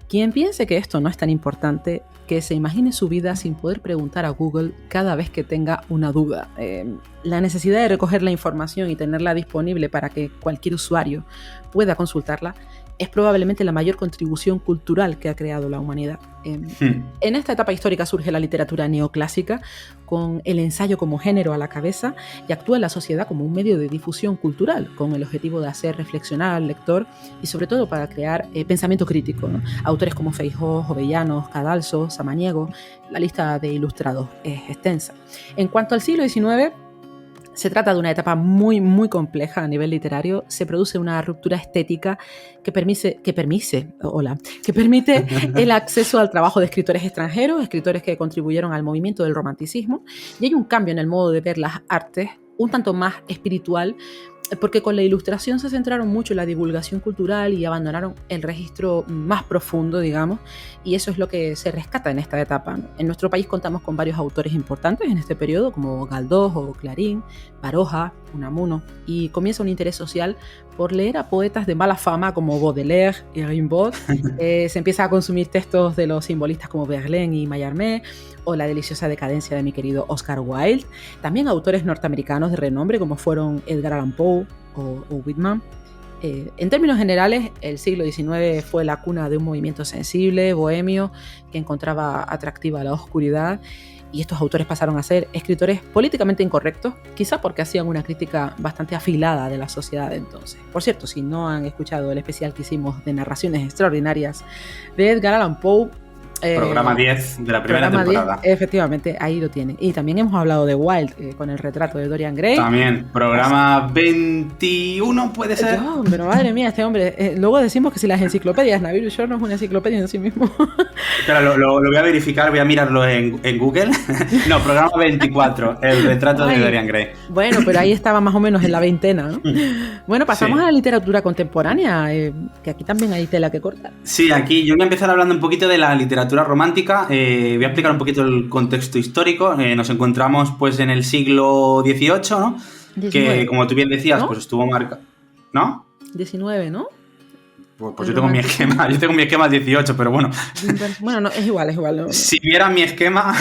Quien piense que esto no es tan importante, que se imagine su vida sin poder preguntar a Google cada vez que tenga una duda. La necesidad de recoger la información y tenerla disponible para que cualquier usuario pueda consultarla es probablemente la mayor contribución cultural que ha creado la humanidad. En esta etapa histórica surge la literatura neoclásica, con el ensayo como género a la cabeza, y actúa en la sociedad como un medio de difusión cultural, con el objetivo de hacer reflexionar al lector y sobre todo para crear pensamiento crítico, ¿no? Autores como Feijoo, Jovellanos, Cadalso, Samaniego, la lista de ilustrados es extensa. En cuanto al siglo XIX, se trata de una etapa muy, muy compleja a nivel literario. Se produce una ruptura estética que permite el acceso al trabajo de escritores extranjeros, escritores que contribuyeron al movimiento del romanticismo, y hay un cambio en el modo de ver las artes, un tanto más espiritual, porque con la Ilustración se centraron mucho en la divulgación cultural y abandonaron el registro más profundo, digamos, y eso es lo que se rescata en esta etapa, ¿no? En nuestro país contamos con varios autores importantes en este periodo, como Galdós o Clarín, Baroja, Unamuno, y comienza un interés social por leer a poetas de mala fama como Baudelaire y Rimbaud. Se empieza a consumir textos de los simbolistas como Verlaine y Mallarmé, o La deliciosa decadencia de mi querido Oscar Wilde. También autores norteamericanos de renombre como fueron Edgar Allan Poe o Whitman. En términos generales, el siglo XIX fue la cuna de un movimiento sensible, bohemio, que encontraba atractiva la oscuridad, y estos autores pasaron a ser escritores políticamente incorrectos, quizá porque hacían una crítica bastante afilada de la sociedad de entonces. Por cierto, si no han escuchado el especial que hicimos de narraciones extraordinarias de Edgar Allan Poe, programa 10 de la primera temporada. 10, efectivamente, ahí lo tienen. Y también hemos hablado de Wilde, con el retrato de Dorian Gray. También, programa 21 puede ser. No, pero madre mía, este hombre. Luego decimos que si las enciclopedias, Naviru Shortno es una enciclopedia en sí mismo. Pero lo voy a verificar, voy a mirarlo en Google. No, programa 24, el retrato de Dorian Gray. Bueno, pero ahí estaba más o menos en la veintena, ¿no? Bueno, pasamos a la literatura contemporánea, que aquí también hay tela que cortar. Sí, aquí yo voy a empezar hablando un poquito de la literatura romántica. Voy a explicar un poquito el contexto histórico. Nos encontramos pues en el siglo XVIII, ¿no? 19. Que, como tú bien decías, ¿no? Pues estuvo marcado, ¿no? 19, ¿no? Pues yo tengo mi esquema, del 18, pero bueno. Bueno, no, es igual. ¿No? Si vieran mi esquema...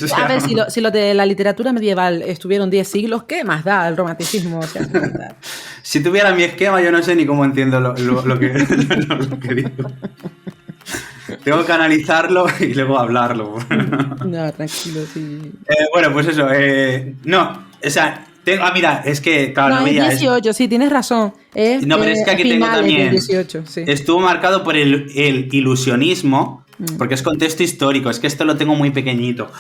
O sea, a ver, si los de la literatura medieval estuvieron 10 siglos, ¿qué más da el romanticismo? O sea, si tuviera mi esquema, yo no sé ni cómo entiendo lo que digo. Tengo que analizarlo y luego hablarlo. No, tranquilo, sí. Bueno, pues eso. No, o sea... mira, es que... Claro, no, es 18, sí, tienes razón. No, pero es que aquí tengo también... 18, sí. Estuvo marcado por el ilusionismo, porque es contexto histórico, es que esto lo tengo muy pequeñito.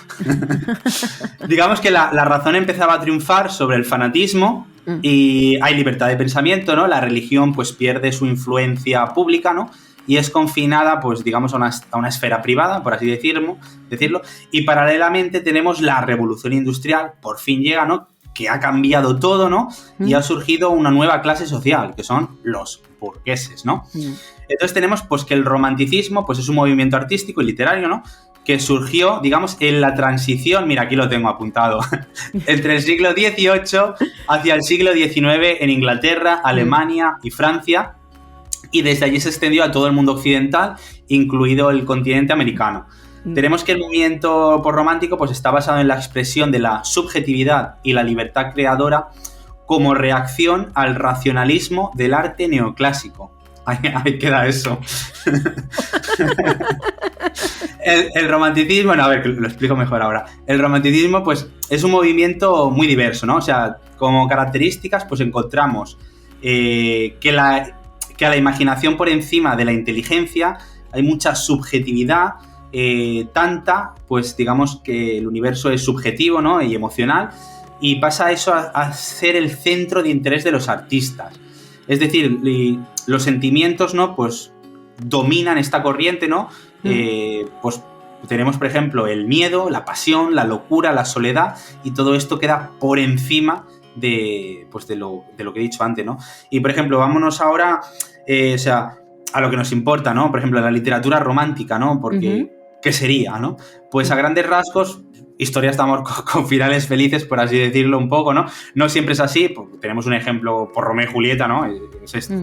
Digamos que la razón empezaba a triunfar sobre el fanatismo y hay libertad de pensamiento, ¿no? La religión pues pierde su influencia pública, ¿no? Y es confinada, pues digamos, a una esfera privada, por así decirlo. Y paralelamente tenemos la revolución industrial, por fin llega, ¿no? Que ha cambiado todo, ¿no? Y ha surgido una nueva clase social, que son los burgueses, ¿no? Entonces tenemos, pues, que el romanticismo, pues, es un movimiento artístico y literario, ¿no? Que surgió, digamos, en la transición, mira, aquí lo tengo apuntado, entre el siglo XVIII hacia el siglo XIX en Inglaterra, Alemania y Francia, y desde allí se extendió a todo el mundo occidental, incluido el continente americano. Tenemos que el movimiento romántico pues, está basado en la expresión de la subjetividad y la libertad creadora como reacción al racionalismo del arte neoclásico. Ahí queda eso. El romanticismo, bueno, a ver, lo explico mejor ahora. El romanticismo pues, es un movimiento muy diverso, ¿no? O sea, como características pues encontramos que a la imaginación por encima de la inteligencia hay mucha subjetividad, tanta, pues digamos que el universo es subjetivo, ¿no? Y emocional, y pasa eso a ser el centro de interés de los artistas. Es decir, los sentimientos, ¿no? Pues dominan esta corriente, ¿no? Pues tenemos, por ejemplo, el miedo, la pasión, la locura, la soledad, y todo esto queda por encima de lo que he dicho antes, ¿no? Y, por ejemplo, vámonos ahora, a lo que nos importa, ¿no? Por ejemplo, la literatura romántica, ¿no? Porque, ¿qué sería, no? Pues a grandes rasgos, historias de amor con finales felices, por así decirlo un poco, ¿no? No siempre es así, porque tenemos un ejemplo por Romeo y Julieta, ¿no?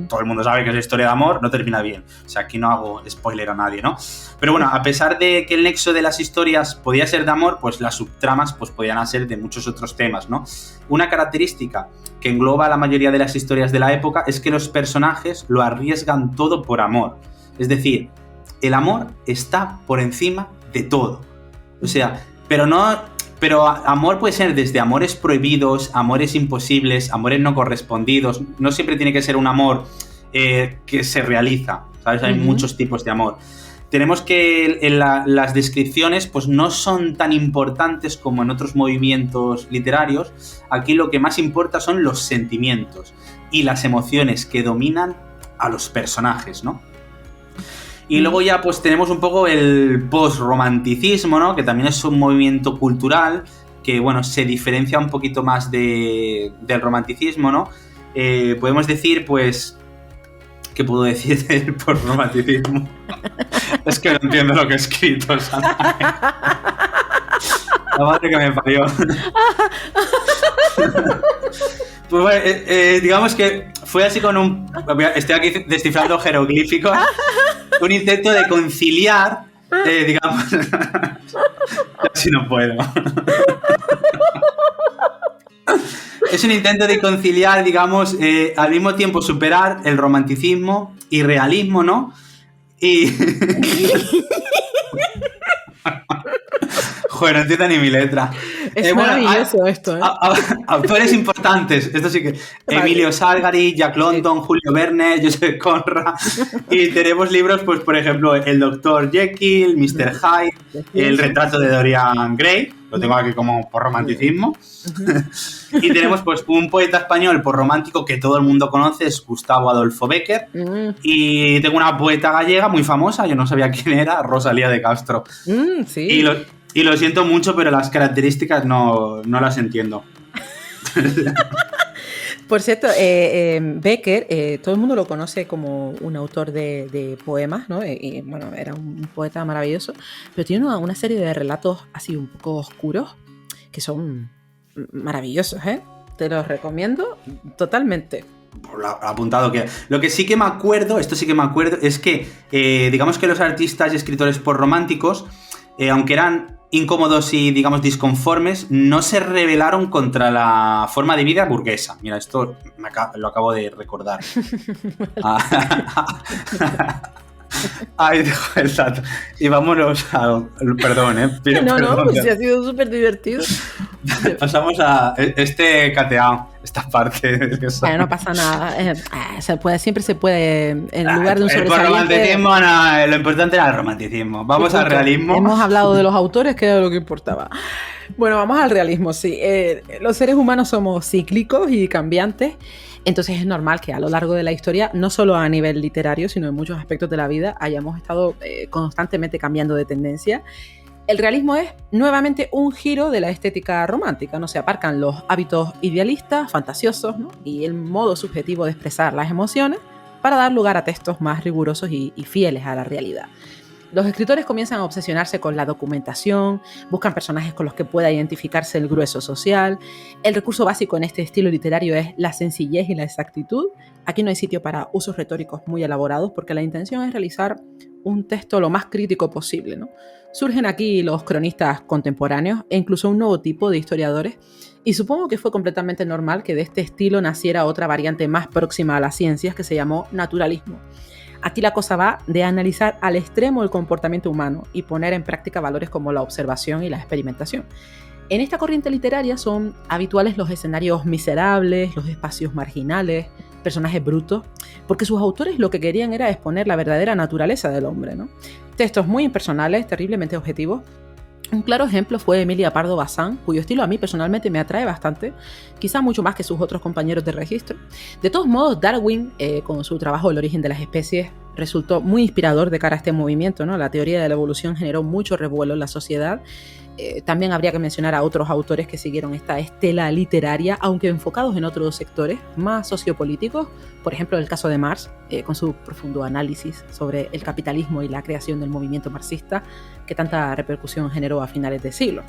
Todo el mundo sabe que esa historia de amor no termina bien. O sea, aquí no hago spoiler a nadie, ¿no? Pero bueno, a pesar de que el nexo de las historias podía ser de amor, pues las subtramas pues podían ser de muchos otros temas, ¿no? Una característica que engloba a la mayoría de las historias de la época es que los personajes lo arriesgan todo por amor. Es decir, el amor está por encima de todo. O sea, pero amor puede ser desde amores prohibidos, amores imposibles, amores no correspondidos. No siempre tiene que ser un amor que se realiza, ¿sabes? Hay muchos tipos de amor. Tenemos que las descripciones pues no son tan importantes como en otros movimientos literarios. Aquí lo que más importa son los sentimientos y las emociones que dominan a los personajes, ¿no? Y luego ya pues tenemos un poco el post-romanticismo, ¿no? Que también es un movimiento cultural que, bueno, se diferencia un poquito más del romanticismo, ¿no? Podemos decir, pues... ¿Qué puedo decir del post-romanticismo? Es que no entiendo lo que he escrito, ¿sabes? La madre que me parió. Pues bueno, digamos que fue así con un... Estoy aquí descifrando jeroglíficos. Un intento de conciliar, digamos... Casi no puedo. Es un intento de conciliar, digamos, al mismo tiempo superar el romanticismo y realismo, ¿no? Y... Joder, no entiendo ni mi letra. Es maravilloso esto, ¿eh? Autores importantes, esto sí que... Vale. Emilio Salgari, Jack London, Julio Verne, Joseph Conrad. Y tenemos libros, pues por ejemplo, El Dr. Jekyll, Mr. Hyde, El retrato de Dorian Gray, lo tengo aquí como por romanticismo. Y tenemos pues un poeta español por romántico que todo el mundo conoce, es Gustavo Adolfo Bécquer. Y tengo una poeta gallega muy famosa, yo no sabía quién era, Rosalía de Castro. Sí. Y lo siento mucho, pero las características no las entiendo. Por cierto, Bécquer, todo el mundo lo conoce como un autor de poemas, ¿no? Y bueno, era un poeta maravilloso, pero tiene una serie de relatos así un poco oscuros que son maravillosos, ¿eh? Te los recomiendo totalmente. Apuntado que... Lo que sí que me acuerdo, es que digamos que los artistas y escritores porrománticos, aunque eran incómodos y, digamos, disconformes, no se rebelaron contra la forma de vida burguesa. Mira, esto lo acabo de recordar. Ahí dejo el dato. Y vámonos a... Perdón, No, pues sí ha sido súper divertido. Pasamos a este cateado, esta parte. No pasa nada. Siempre se puede, en lugar de un sobresaliente... El romanticismo, no, lo importante era el romanticismo. Vamos al realismo. Hemos hablado de los autores, que era lo que importaba. Bueno, vamos al realismo, sí. Los seres humanos somos cíclicos y cambiantes. Entonces es normal que a lo largo de la historia, no solo a nivel literario, sino en muchos aspectos de la vida, hayamos estado constantemente cambiando de tendencia. El realismo es nuevamente un giro de la estética romántica, ¿no? Se aparcan los hábitos idealistas, fantasiosos, ¿no? Y el modo subjetivo de expresar las emociones para dar lugar a textos más rigurosos y fieles a la realidad. Los escritores comienzan a obsesionarse con la documentación, buscan personajes con los que pueda identificarse el grueso social. El recurso básico en este estilo literario es la sencillez y la exactitud. Aquí no hay sitio para usos retóricos muy elaborados porque la intención es realizar un texto lo más crítico posible, ¿no? Surgen aquí los cronistas contemporáneos e incluso un nuevo tipo de historiadores, y supongo que fue completamente normal que de este estilo naciera otra variante más próxima a las ciencias que se llamó naturalismo. Aquí la cosa va de analizar al extremo el comportamiento humano y poner en práctica valores como la observación y la experimentación. En esta corriente literaria son habituales los escenarios miserables, los espacios marginales, personajes brutos, porque sus autores lo que querían era exponer la verdadera naturaleza del hombre, ¿no? Textos muy impersonales, terriblemente objetivos. Un claro ejemplo fue Emilia Pardo Bazán, cuyo estilo a mí personalmente me atrae bastante, quizá mucho más que sus otros compañeros de registro. De todos modos, Darwin, con su trabajo El origen de las especies, resultó muy inspirador de cara a este movimiento, ¿no? La teoría de la evolución generó mucho revuelo en la sociedad. También habría que mencionar a otros autores que siguieron esta estela literaria, aunque enfocados en otros sectores más sociopolíticos. Por ejemplo, el caso de Marx, con su profundo análisis sobre el capitalismo y la creación del movimiento marxista, que tanta repercusión generó a finales de siglo.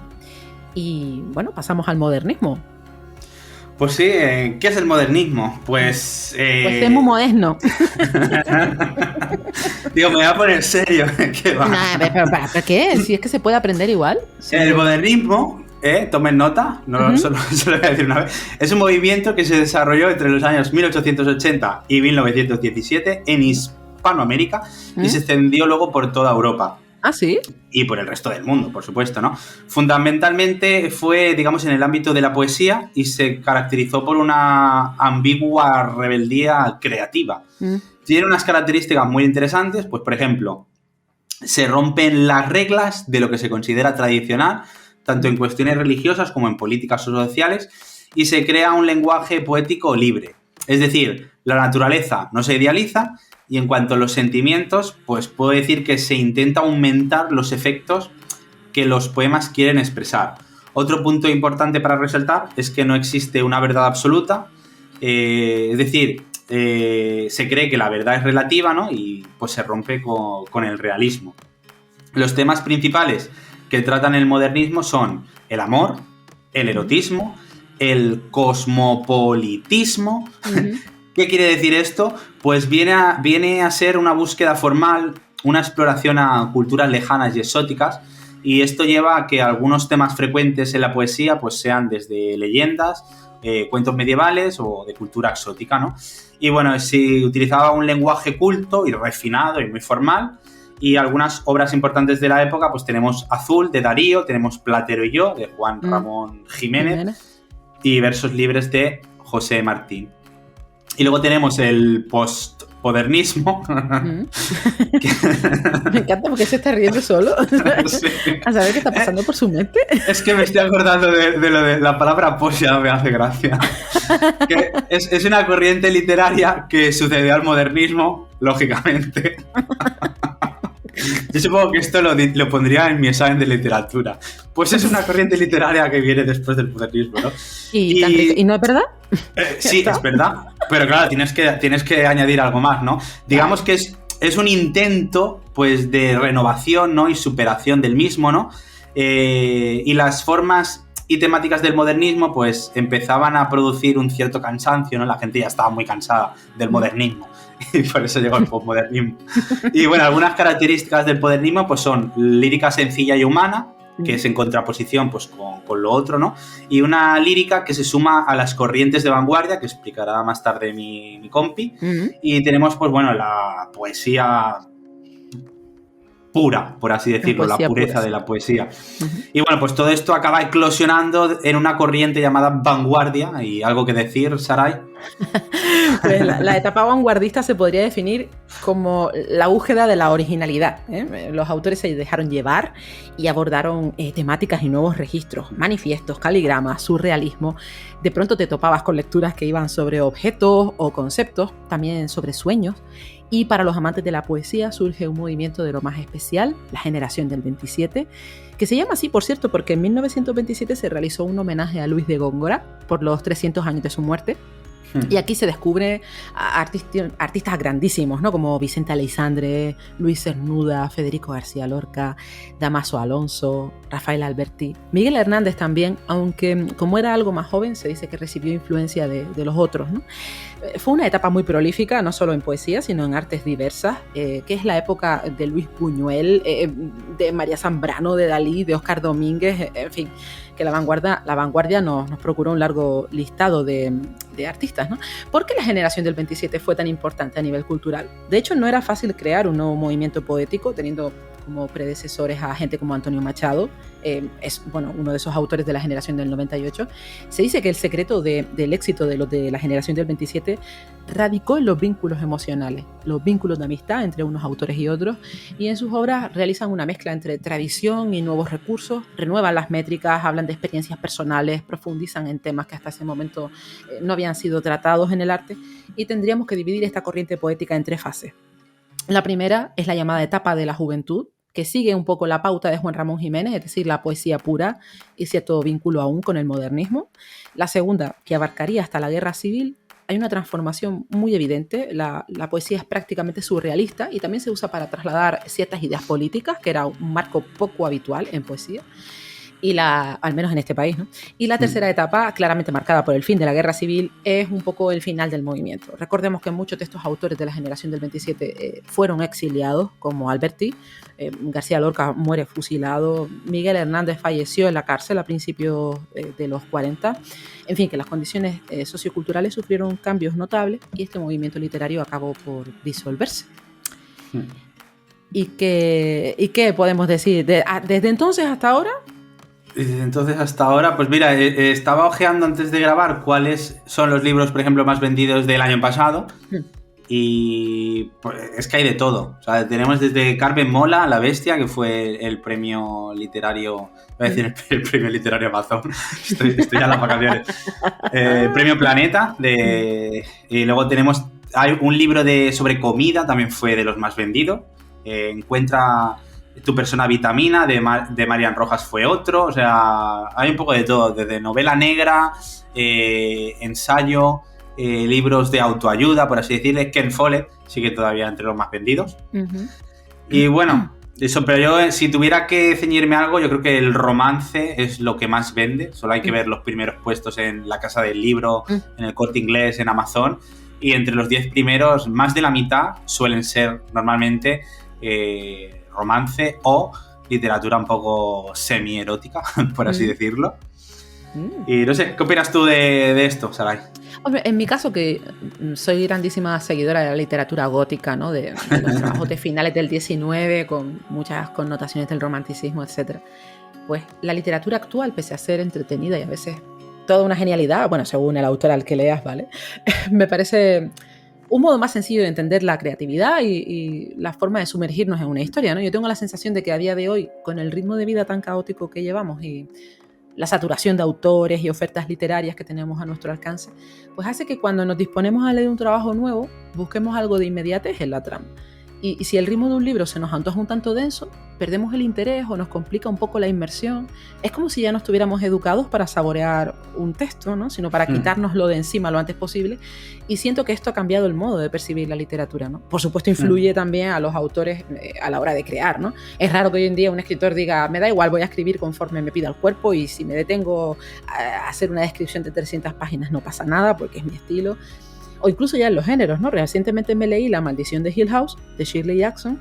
Y bueno, pasamos al modernismo. Pues sí, ¿qué es el modernismo? Pues es muy moderno. Digo, me voy a poner serio. ¿Qué va? ¿Pero qué? Si es que se puede aprender igual. Sí. El modernismo, tomen nota, no solo voy a decir una vez, es un movimiento que se desarrolló entre los años 1880 y 1917 en Hispanoamérica y se extendió luego por toda Europa. ¿Ah, sí? Y por el resto del mundo, por supuesto, ¿no? Fundamentalmente fue, digamos, en el ámbito de la poesía y se caracterizó por una ambigua rebeldía creativa. Tiene unas características muy interesantes, pues, por ejemplo, se rompen las reglas de lo que se considera tradicional, tanto en cuestiones religiosas como en políticas o sociales, y se crea un lenguaje poético libre. Es decir, la naturaleza no se idealiza. Y en cuanto a los sentimientos, pues puedo decir que se intenta aumentar los efectos que los poemas quieren expresar. Otro punto importante para resaltar es que no existe una verdad absoluta, es decir, se cree que la verdad es relativa, ¿no? Y pues se rompe con el realismo. Los temas principales que tratan el modernismo son el amor, el erotismo, el cosmopolitismo. ¿Qué quiere decir esto? Pues viene a ser una búsqueda formal, una exploración a culturas lejanas y exóticas, y esto lleva a que algunos temas frecuentes en la poesía pues sean desde leyendas, cuentos medievales o de cultura exótica, ¿no? Y bueno, se utilizaba un lenguaje culto y refinado y muy formal, y algunas obras importantes de la época pues tenemos Azul, de Darío, tenemos Platero y yo, de Juan Ramón Jiménez, y Versos libres de José Martín. Y luego tenemos el postmodernismo. Me encanta porque se está riendo solo. Sí. A saber qué está pasando por su mente. Es que me estoy acordando de lo de la palabra post, ya me hace gracia. Que es una corriente literaria que sucedió al modernismo, lógicamente. Yo supongo que esto lo pondría en mi examen de literatura. Pues es una corriente literaria que viene después del modernismo, ¿no? ¿Y no es verdad? Sí, es verdad. Pero claro, tienes que añadir algo más, ¿no? Digamos que es un intento, pues, de renovación, ¿no? Y superación del mismo, ¿no? Y las formas y temáticas del modernismo, pues, empezaban a producir un cierto cansancio, ¿no? La gente ya estaba muy cansada del modernismo. Y por eso llegó el postmodernismo. Y bueno, algunas características del modernismo pues son lírica sencilla y humana, que es en contraposición pues con lo otro, ¿no? Y una lírica que se suma a las corrientes de vanguardia, que explicará más tarde mi compi. Y tenemos pues bueno, la poesía pura, por así decirlo, la pureza pura de la poesía. Y bueno, pues todo esto acaba eclosionando en una corriente llamada vanguardia. ¿Y algo que decir, Saray? Pues la etapa vanguardista se podría definir como la búsqueda de la originalidad, ¿eh? Los autores se dejaron llevar y abordaron temáticas y nuevos registros, manifiestos, caligramas, surrealismo. De pronto te topabas con lecturas que iban sobre objetos o conceptos, también sobre sueños. Y para los amantes de la poesía surge un movimiento de lo más especial, la generación del 27, que se llama así, por cierto, porque en 1927 se realizó un homenaje a Luis de Góngora por los 300 años de su muerte. Y aquí se descubre a artistas grandísimos, ¿no? Como Vicente Aleixandre, Luis Cernuda, Federico García Lorca, Damaso Alonso, Rafael Alberti, Miguel Hernández también, aunque como era algo más joven se dice que recibió influencia de los otros, ¿no? Fue una etapa muy prolífica, no solo en poesía, sino en artes diversas, que es la época de Luis Buñuel, de María Zambrano, de Dalí, de Oscar Domínguez, en fin, que la vanguardia nos procuró un largo listado de artistas, ¿no? ¿Por qué la generación del 27 fue tan importante a nivel cultural? De hecho, no era fácil crear un nuevo movimiento poético, teniendo como predecesores a gente como Antonio Machado, es uno de esos autores de la generación del 98. Se dice que el secreto del éxito de los de la generación del 27 radicó en los vínculos emocionales, los vínculos de amistad entre unos autores y otros, y en sus obras realizan una mezcla entre tradición y nuevos recursos, renuevan las métricas, hablan de experiencias personales, profundizan en temas que hasta ese momento no habían sido tratados en el arte, y tendríamos que dividir esta corriente poética en tres fases. La primera es la llamada etapa de la juventud, que sigue un poco la pauta de Juan Ramón Jiménez, es decir, la poesía pura y cierto vínculo aún con el modernismo. La segunda, que abarcaría hasta la Guerra Civil, hay una transformación muy evidente. La poesía es prácticamente surrealista y también se usa para trasladar ciertas ideas políticas, que era un marco poco habitual en poesía. Al menos en este país, ¿no? Y la tercera etapa, claramente marcada por el fin de la Guerra Civil, es un poco el final del movimiento. Recordemos que muchos de estos autores de la generación del 27 fueron exiliados, como Alberti, García Lorca muere fusilado, Miguel Hernández falleció en la cárcel a principios de los 40. En fin, que las condiciones socioculturales sufrieron cambios notables y este movimiento literario acabó por disolverse. ¿Y qué podemos decir? Desde entonces hasta ahora... Entonces, hasta ahora, pues mira, estaba ojeando antes de grabar cuáles son los libros, por ejemplo, más vendidos del año pasado. Y pues, es que hay de todo. O sea, tenemos desde Carmen Mola, La Bestia, que fue el premio literario... Voy a decir el premio literario Amazon. Estoy ya en las vacaciones. El premio Planeta. Y luego hay un libro sobre comida, también fue de los más vendidos. Encuentra... Tu persona vitamina, de Marian Rojas fue otro. O sea, hay un poco de todo, desde novela negra, ensayo, libros de autoayuda, por así decirle. Ken Follett sigue todavía entre los más vendidos. Y bueno, eso, pero yo si tuviera que ceñirme algo, yo creo que el romance es lo que más vende. Solo hay que ver los primeros puestos en la Casa del Libro, en el Corte Inglés, en Amazon. Y entre los 10 primeros, más de la mitad suelen ser normalmente... romance o literatura un poco semi-erótica, por así decirlo. Y no sé, ¿qué opinas tú de esto, Saray? Hombre, en mi caso, que soy grandísima seguidora de la literatura gótica, ¿no? de los trabajos de finales del 19, con muchas connotaciones del romanticismo, etc. Pues la literatura actual, pese a ser entretenida y a veces toda una genialidad, bueno, según el autor al que leas, ¿vale? Me parece... un modo más sencillo de entender la creatividad y la forma de sumergirnos en una historia, ¿no? Yo tengo la sensación de que a día de hoy, con el ritmo de vida tan caótico que llevamos y la saturación de autores y ofertas literarias que tenemos a nuestro alcance, pues hace que cuando nos disponemos a leer un trabajo nuevo, busquemos algo de inmediatez en la trama. Y si el ritmo de un libro se nos antoja un tanto denso, perdemos el interés o nos complica un poco la inmersión. Es como si ya no estuviéramos educados para saborear un texto, ¿no? Sino para quitárnoslo de encima lo antes posible. Y siento que esto ha cambiado el modo de percibir la literatura, ¿no? Por supuesto, influye también a los autores a la hora de crear, ¿no? Es raro que hoy en día un escritor diga, me da igual, voy a escribir conforme me pida el cuerpo y si me detengo a hacer una descripción de 300 páginas no pasa nada porque es mi estilo. O incluso ya en los géneros, ¿no? Recientemente me leí La maldición de Hill House, de Shirley Jackson,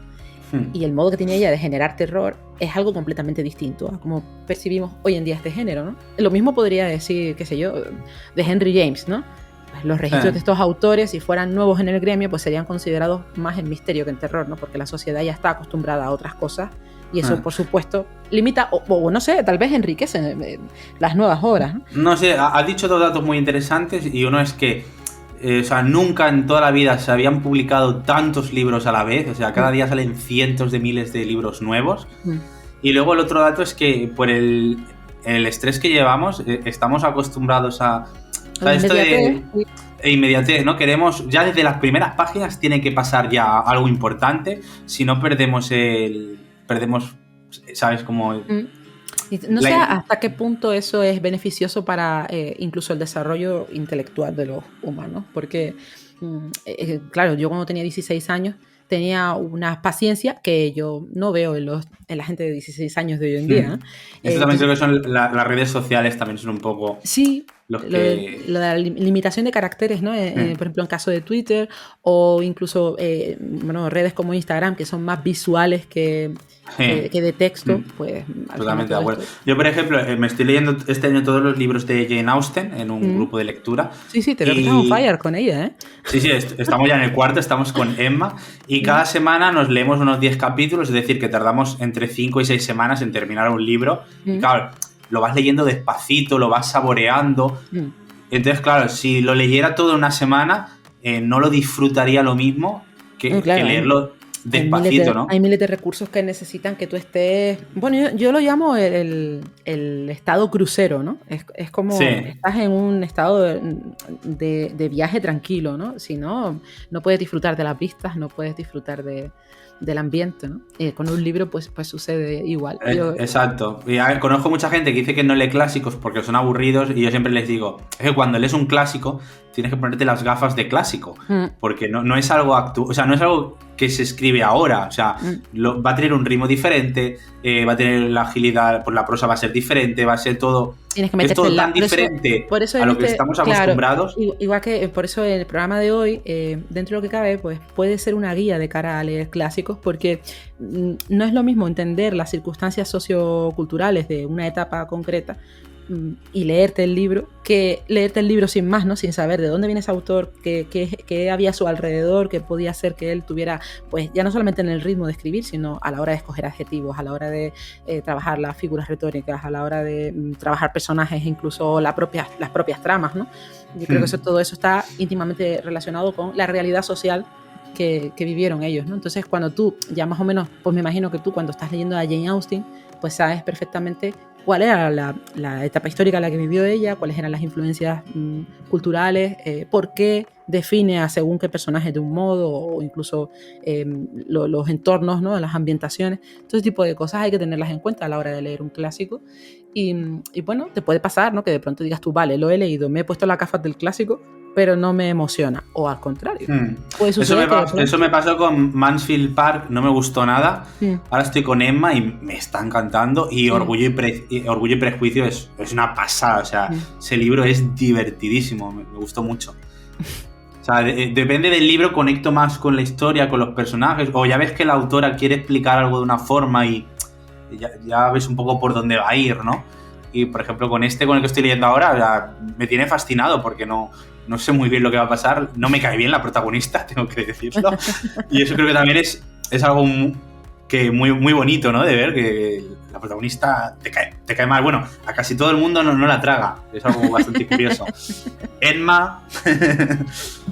y el modo que tenía ella de generar terror es algo completamente distinto a cómo percibimos hoy en día este género, ¿no? Lo mismo podría decir, qué sé yo, de Henry James, ¿no? Pues los registros de estos autores, si fueran nuevos en el gremio, pues serían considerados más en misterio que en terror, ¿no? Porque la sociedad ya está acostumbrada a otras cosas y eso, por supuesto, limita o no sé, tal vez enriquece las nuevas obras, ¿no? No sé, has dicho dos datos muy interesantes y uno es que o sea, nunca en toda la vida se habían publicado tantos libros a la vez. O sea, cada día salen cientos de miles de libros nuevos. Y luego el otro dato es que por el estrés que llevamos, estamos acostumbrados a esto de inmediatez, ¿no? Queremos, ya desde las primeras páginas tiene que pasar ya algo importante. Si no perdemos, ¿sabes? Como... No sé hasta qué punto eso es beneficioso para incluso el desarrollo intelectual de los humanos, porque, claro, yo cuando tenía 16 años tenía una paciencia que yo no veo en la gente de 16 años de hoy en día, ¿no? Esto también creo que son las redes sociales, también son un poco... Sí, lo de la limitación de caracteres, ¿no? Por ejemplo, en caso de Twitter o incluso redes como Instagram, que son más visuales que de texto, pues... Totalmente de acuerdo. Yo, por ejemplo, me estoy leyendo este año todos los libros de Jane Austen en un grupo de lectura. Sí, te veo que estás on fire con ella, ¿eh? Sí, estamos ya en el cuarto, estamos con Emma y cada semana nos leemos unos 10 capítulos, es decir, que tardamos entre 5 y 6 semanas en terminar un libro. Y claro, lo vas leyendo despacito, lo vas saboreando. Entonces, claro, si lo leyera todo en una semana, no lo disfrutaría lo mismo que leerlo despacito, ¿no? Hay miles de recursos que necesitan que tú estés... Bueno, yo lo llamo el estado crucero, ¿no? Es como estás en un estado de viaje tranquilo, ¿no? Si no, no puedes disfrutar de las vistas, no puedes disfrutar del ambiente, ¿no? Con un libro pues sucede igual. Exacto. Y conozco mucha gente que dice que no lee clásicos porque son aburridos y yo siempre les digo, es que cuando lees un clásico tienes que ponerte las gafas de clásico, porque no es algo o sea, no es algo que se escribe ahora, o sea, va a tener un ritmo diferente, va a tener la agilidad, pues la prosa va a ser diferente, va a ser todo... Es todo tan diferente a lo que estamos acostumbrados. Igual que por eso el programa de hoy, dentro de lo que cabe, pues puede ser una guía de cara a leer clásicos, porque no es lo mismo entender las circunstancias socioculturales de una etapa concreta y leerte el libro, que leerte el libro sin más, ¿no? Sin saber de dónde viene ese autor, qué había a su alrededor, que podía ser que él tuviera, pues ya no solamente en el ritmo de escribir, sino a la hora de escoger adjetivos, a la hora de trabajar las figuras retóricas, a la hora de trabajar personajes, incluso las propias tramas, ¿no? Yo creo que todo eso está íntimamente relacionado con la realidad social que vivieron ellos, ¿no? Entonces, cuando tú, ya más o menos, pues me imagino que tú cuando estás leyendo a Jane Austen, pues sabes perfectamente cuál era la etapa histórica en la que vivió ella, cuáles eran las influencias culturales, por qué define a según qué personajes de un modo, o incluso los entornos, ¿no? Las ambientaciones. Todo ese tipo de cosas hay que tenerlas en cuenta a la hora de leer un clásico. Y bueno, te puede pasar, ¿no? Que de pronto digas tú, vale, lo he leído, me he puesto la gafas del clásico, pero no me emociona, o al contrario. Eso me pasó con Mansfield Park, no me gustó nada. Ahora estoy con Emma y me está encantando, y Orgullo y Prejuicio es una pasada, o sea, ese libro es divertidísimo, me gustó mucho. O sea, depende del libro, conecto más con la historia, con los personajes, o ya ves que la autora quiere explicar algo de una forma y ya ves un poco por dónde va a ir, ¿no? Y por ejemplo con el que estoy leyendo ahora, o sea, me tiene fascinado porque no sé muy bien lo que va a pasar, no me cae bien la protagonista, tengo que decirlo, y eso creo que también es algo muy bonito, ¿no? De ver que la protagonista te cae mal. Bueno, a casi todo el mundo no la traga, es algo bastante curioso. Emma...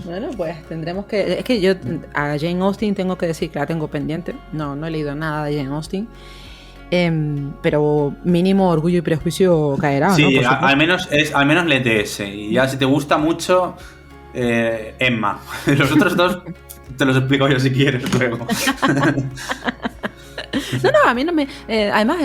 Bueno, pues tendremos que... Es que yo a Jane Austen tengo que decir que la tengo pendiente, no he leído nada de Jane Austen, pero mínimo Orgullo y Prejuicio caerá, sí, ¿no? al menos léete ese, y ya si te gusta mucho, Emma. Los otros dos te los explico yo si quieres luego. No, a mí no me... además,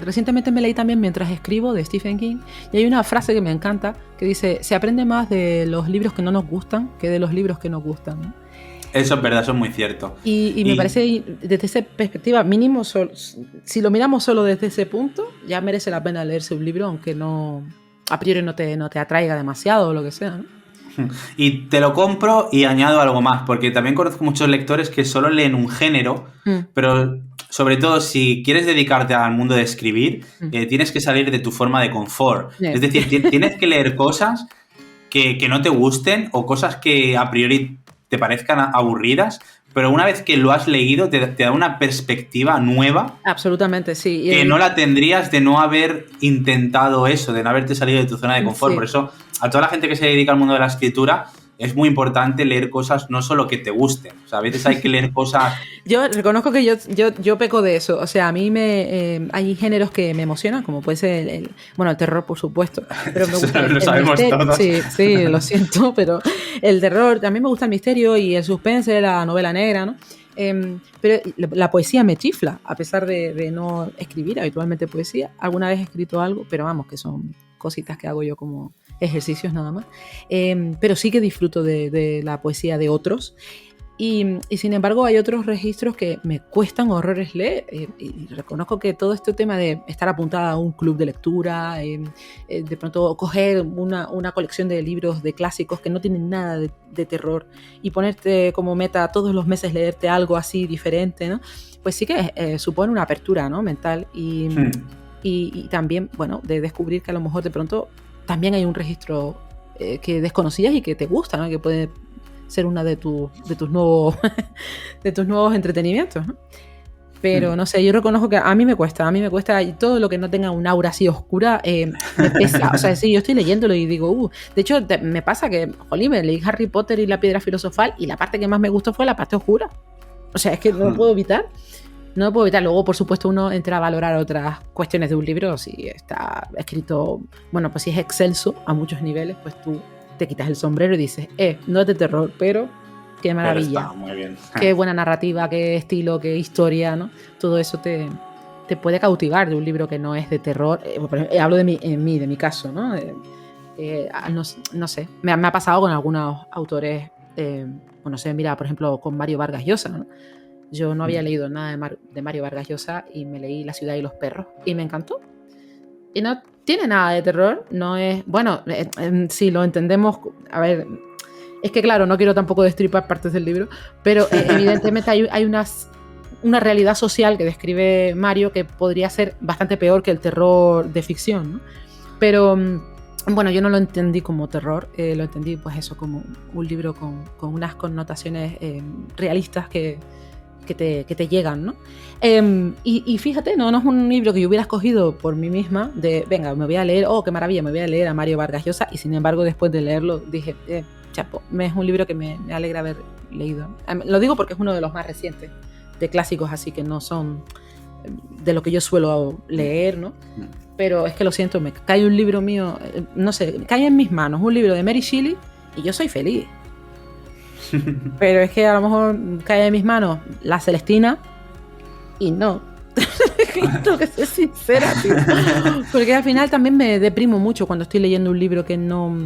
recientemente me leí también Mientras escribo, de Stephen King, y hay una frase que me encanta, que dice, se aprende más de los libros que no nos gustan que de los libros que nos gustan, ¿no? Eso es verdad, eso es muy cierto. Y me parece, desde esa perspectiva, mínimo, si lo miramos solo desde ese punto, ya merece la pena leerse un libro, aunque no a priori no te atraiga demasiado o lo que sea, ¿no? Y te lo compro y añado algo más, porque también conozco muchos lectores que solo leen un género, pero sobre todo si quieres dedicarte al mundo de escribir, tienes que salir de tu forma de confort. Es decir, tienes que leer cosas que no te gusten, o cosas que a priori te parezcan aburridas, pero una vez que lo has leído te da una perspectiva nueva. Absolutamente, sí. Que no la tendrías de no haber intentado eso, de no haberte salido de tu zona de confort. Sí. Por eso, a toda la gente que se dedica al mundo de la escritura, es muy importante leer cosas no solo que te gusten. O sea, a veces hay que leer cosas... Yo reconozco que yo peco de eso. O sea, a mí hay géneros que me emocionan, como puede ser el terror, por supuesto. Pero me gusta lo sabemos todos. Sí, lo siento, pero el terror, también me gusta el misterio y el suspense, la novela negra, ¿no? Pero la poesía me chifla, a pesar de no escribir habitualmente poesía. Alguna vez he escrito algo, pero vamos, que son cositas que hago yo como ejercicios nada más. Pero sí que disfruto de la poesía de otros. Y sin embargo hay otros registros que me cuestan horrores leer, y reconozco que todo este tema de estar apuntada a un club de lectura, de pronto coger una colección de libros de clásicos que no tienen nada de terror y ponerte como meta todos los meses leerte algo así diferente, ¿no? Pues sí que supone una apertura, ¿no? Mental y también, bueno, de descubrir que a lo mejor de pronto también hay un registro que desconocías y que te gusta, ¿no? Que puede ser una de tus nuevos entretenimientos, ¿no? Pero no sé, yo reconozco que a mí me cuesta, y todo lo que no tenga un aura así oscura me pesa. O sea, sí, yo estoy leyéndolo y digo, de hecho me pasa que, jolín, me leí Harry Potter y la Piedra Filosofal y la parte que más me gustó fue la parte oscura. O sea, es que no lo puedo evitar. No lo puedo evitar. Luego, por supuesto, uno entra a valorar otras cuestiones de un libro. Si está escrito, bueno, pues si es excelso a muchos niveles, pues tú te quitas el sombrero y dices, no es de terror, pero qué maravilla. Pero está muy bien. Qué buena narrativa, qué estilo, qué historia, ¿no? Todo eso te puede cautivar de un libro que no es de terror. Hablo de mi caso, ¿no? No sé. Me ha pasado con algunos autores, no sé, mira, por ejemplo, con Mario Vargas Llosa, ¿no? Yo no había leído nada de Mario Vargas Llosa y me leí La ciudad y los perros y me encantó. Y no tiene nada de terror, no es... Bueno, si lo entendemos... A ver, es que claro, no quiero tampoco destripar partes del libro, pero evidentemente hay una realidad social que describe Mario que podría ser bastante peor que el terror de ficción, ¿no? Pero... Bueno, yo no lo entendí como terror, lo entendí pues eso, como un libro con unas connotaciones realistas que te llegan, ¿no? Y fíjate, no es un libro que yo hubiera escogido por mí misma, de venga, me voy a leer, qué maravilla, me voy a leer a Mario Vargas Llosa, y sin embargo después de leerlo dije, chapo, es un libro que me alegra haber leído. Lo digo porque es uno de los más recientes de clásicos, así que no son de lo que yo suelo leer, ¿no? Pero es que lo siento, me cae un libro mío, no sé, cae en mis manos un libro de Mary Shelley y yo soy feliz. Pero es que a lo mejor cae en mis manos La Celestina y no. Tengo que ser sincera, tío. Porque al final también me deprimo mucho cuando estoy leyendo un libro que no...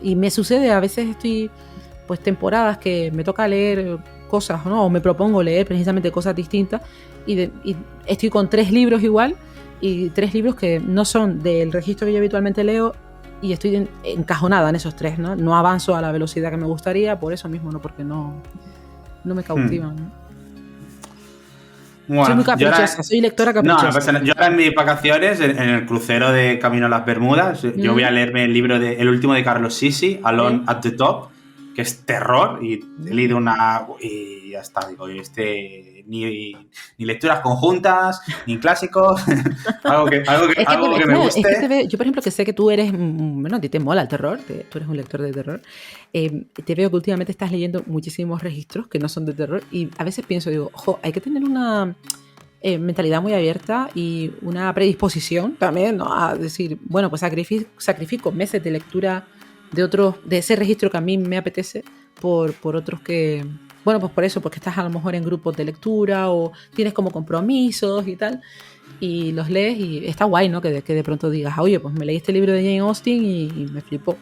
Y me sucede, a veces estoy, pues temporadas que me toca leer cosas, ¿no? O me propongo leer precisamente cosas distintas y estoy con 3 libros igual y 3 libros que no son del registro que yo habitualmente leo y estoy encajonada en esos 3, ¿no? No avanzo a la velocidad que me gustaría, por eso mismo, ¿no? Porque no me cautivan, ¿no? Bueno, soy muy caprichosa, soy lectora caprichosa. No, yo ahora en mis vacaciones, en el crucero de Camino a las Bermudas, yo voy a leerme el libro el último de Carlos Sisi, Alone at the Top, que es terror, y he leído y ya está, digo, ni lecturas conjuntas, ni clásicos, algo que me guste. Es que yo, por ejemplo, que sé que tú eres, bueno, a ti te mola el terror, tú eres un lector de terror, te veo que últimamente estás leyendo muchísimos registros que no son de terror, y a veces pienso, digo, hay que tener una mentalidad muy abierta y una predisposición también, ¿no? A decir, bueno, pues sacrifico meses de lectura de ese registro que a mí me apetece por otros que, bueno, pues por eso, porque estás a lo mejor en grupos de lectura o tienes como compromisos y tal, y los lees y está guay, ¿no? Que de pronto digas, oye, pues me leí este libro de Jane Austen y me flipó.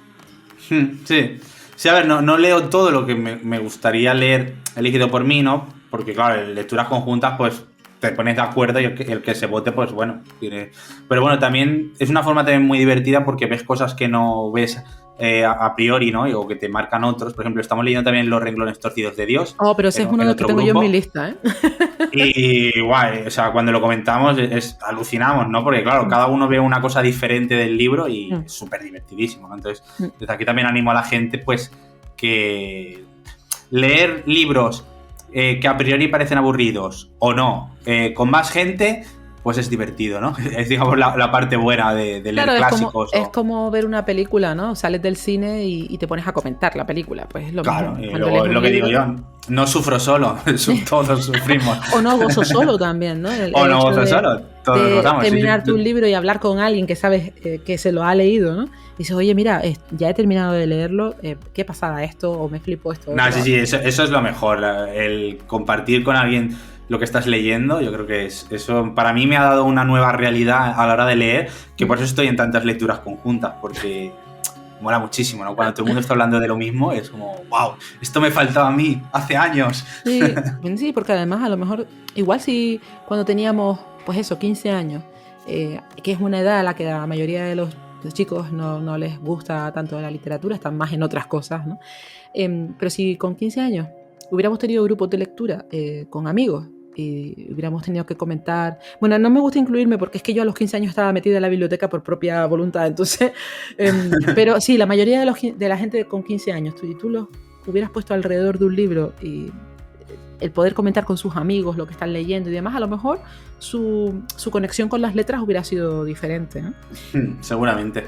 Sí, a ver, no leo todo lo que me gustaría leer elegido por mí, ¿no? Porque claro, en lecturas conjuntas, pues te pones de acuerdo y el que se vote, pues bueno, tiene... Pero bueno, también es una forma también muy divertida porque ves cosas que no ves a priori, ¿no? O que te marcan otros. Por ejemplo, estamos leyendo también Los renglones torcidos de Dios. Pero ese es uno de los que tengo yo en mi lista, ¿eh? Y guay, o sea, cuando lo comentamos alucinamos, ¿no? Porque claro, cada uno ve una cosa diferente del libro y es súper divertidísimo, ¿no? Entonces, desde aquí también animo a la gente, pues, que leer libros que a priori parecen aburridos o no, con más gente, pues es divertido, ¿no? Es, digamos, la parte buena de leer clásicos. Es como ver una película, ¿no? Sales del cine y te pones a comentar la película, pues es lo mismo. Claro, y luego es lo que digo yo, no sufro solo, todos sufrimos. O no gozo solo también, ¿no? O no gozo solo, todos gozamos. Terminarte un libro y hablar con alguien que sabes que se lo ha leído, ¿no? Y dices, oye, mira, ya he terminado de leerlo, ¿qué pasada esto? O me flipo esto. No, sí, eso es lo mejor, el compartir con alguien lo que estás leyendo. Yo creo que eso para mí me ha dado una nueva realidad a la hora de leer, que por eso estoy en tantas lecturas conjuntas, porque mola muchísimo, ¿no? Cuando todo el mundo está hablando de lo mismo, es como, wow, esto me faltaba a mí hace años. Sí, porque además a lo mejor, igual si cuando teníamos, pues eso, 15 años, que es una edad a la que a la mayoría de los chicos no les gusta tanto la literatura, están más en otras cosas, ¿no? Pero si con 15 años hubiéramos tenido grupos de lectura con amigos, y hubiéramos tenido que comentar... Bueno, no me gusta incluirme porque es que yo a los 15 años estaba metida en la biblioteca por propia voluntad, entonces... pero sí, la mayoría de la gente con 15 años, tú los hubieras puesto alrededor de un libro y el poder comentar con sus amigos lo que están leyendo y demás, a lo mejor su conexión con las letras hubiera sido diferente, ¿no? Seguramente.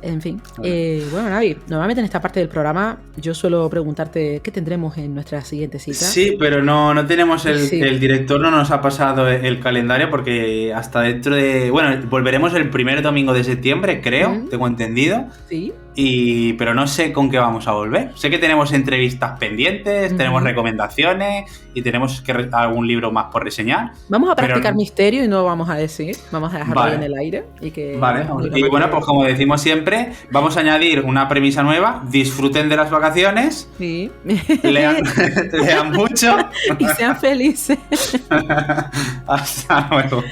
En fin, bueno, Navi, normalmente en esta parte del programa yo suelo preguntarte qué tendremos en nuestra siguiente cita. Sí, pero no tenemos Sí. el director no nos ha pasado el calendario porque hasta dentro de... Bueno, volveremos el primer domingo de septiembre, creo, tengo entendido. Sí. Pero no sé con qué vamos a volver. Sé que tenemos entrevistas pendientes, tenemos recomendaciones y tenemos algún libro más por reseñar. Vamos a practicar misterio y no vamos a decir, vamos a dejarlo Vale. ahí en el aire. Vale, y bueno, pues como decimos siempre, vamos a añadir una premisa nueva: disfruten de las vacaciones, sí. lean mucho y sean felices. Hasta luego.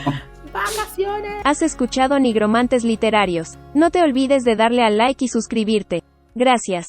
¡Vacaciones! Has escuchado Nigromantes Literarios. No te olvides de darle al like y suscribirte. Gracias.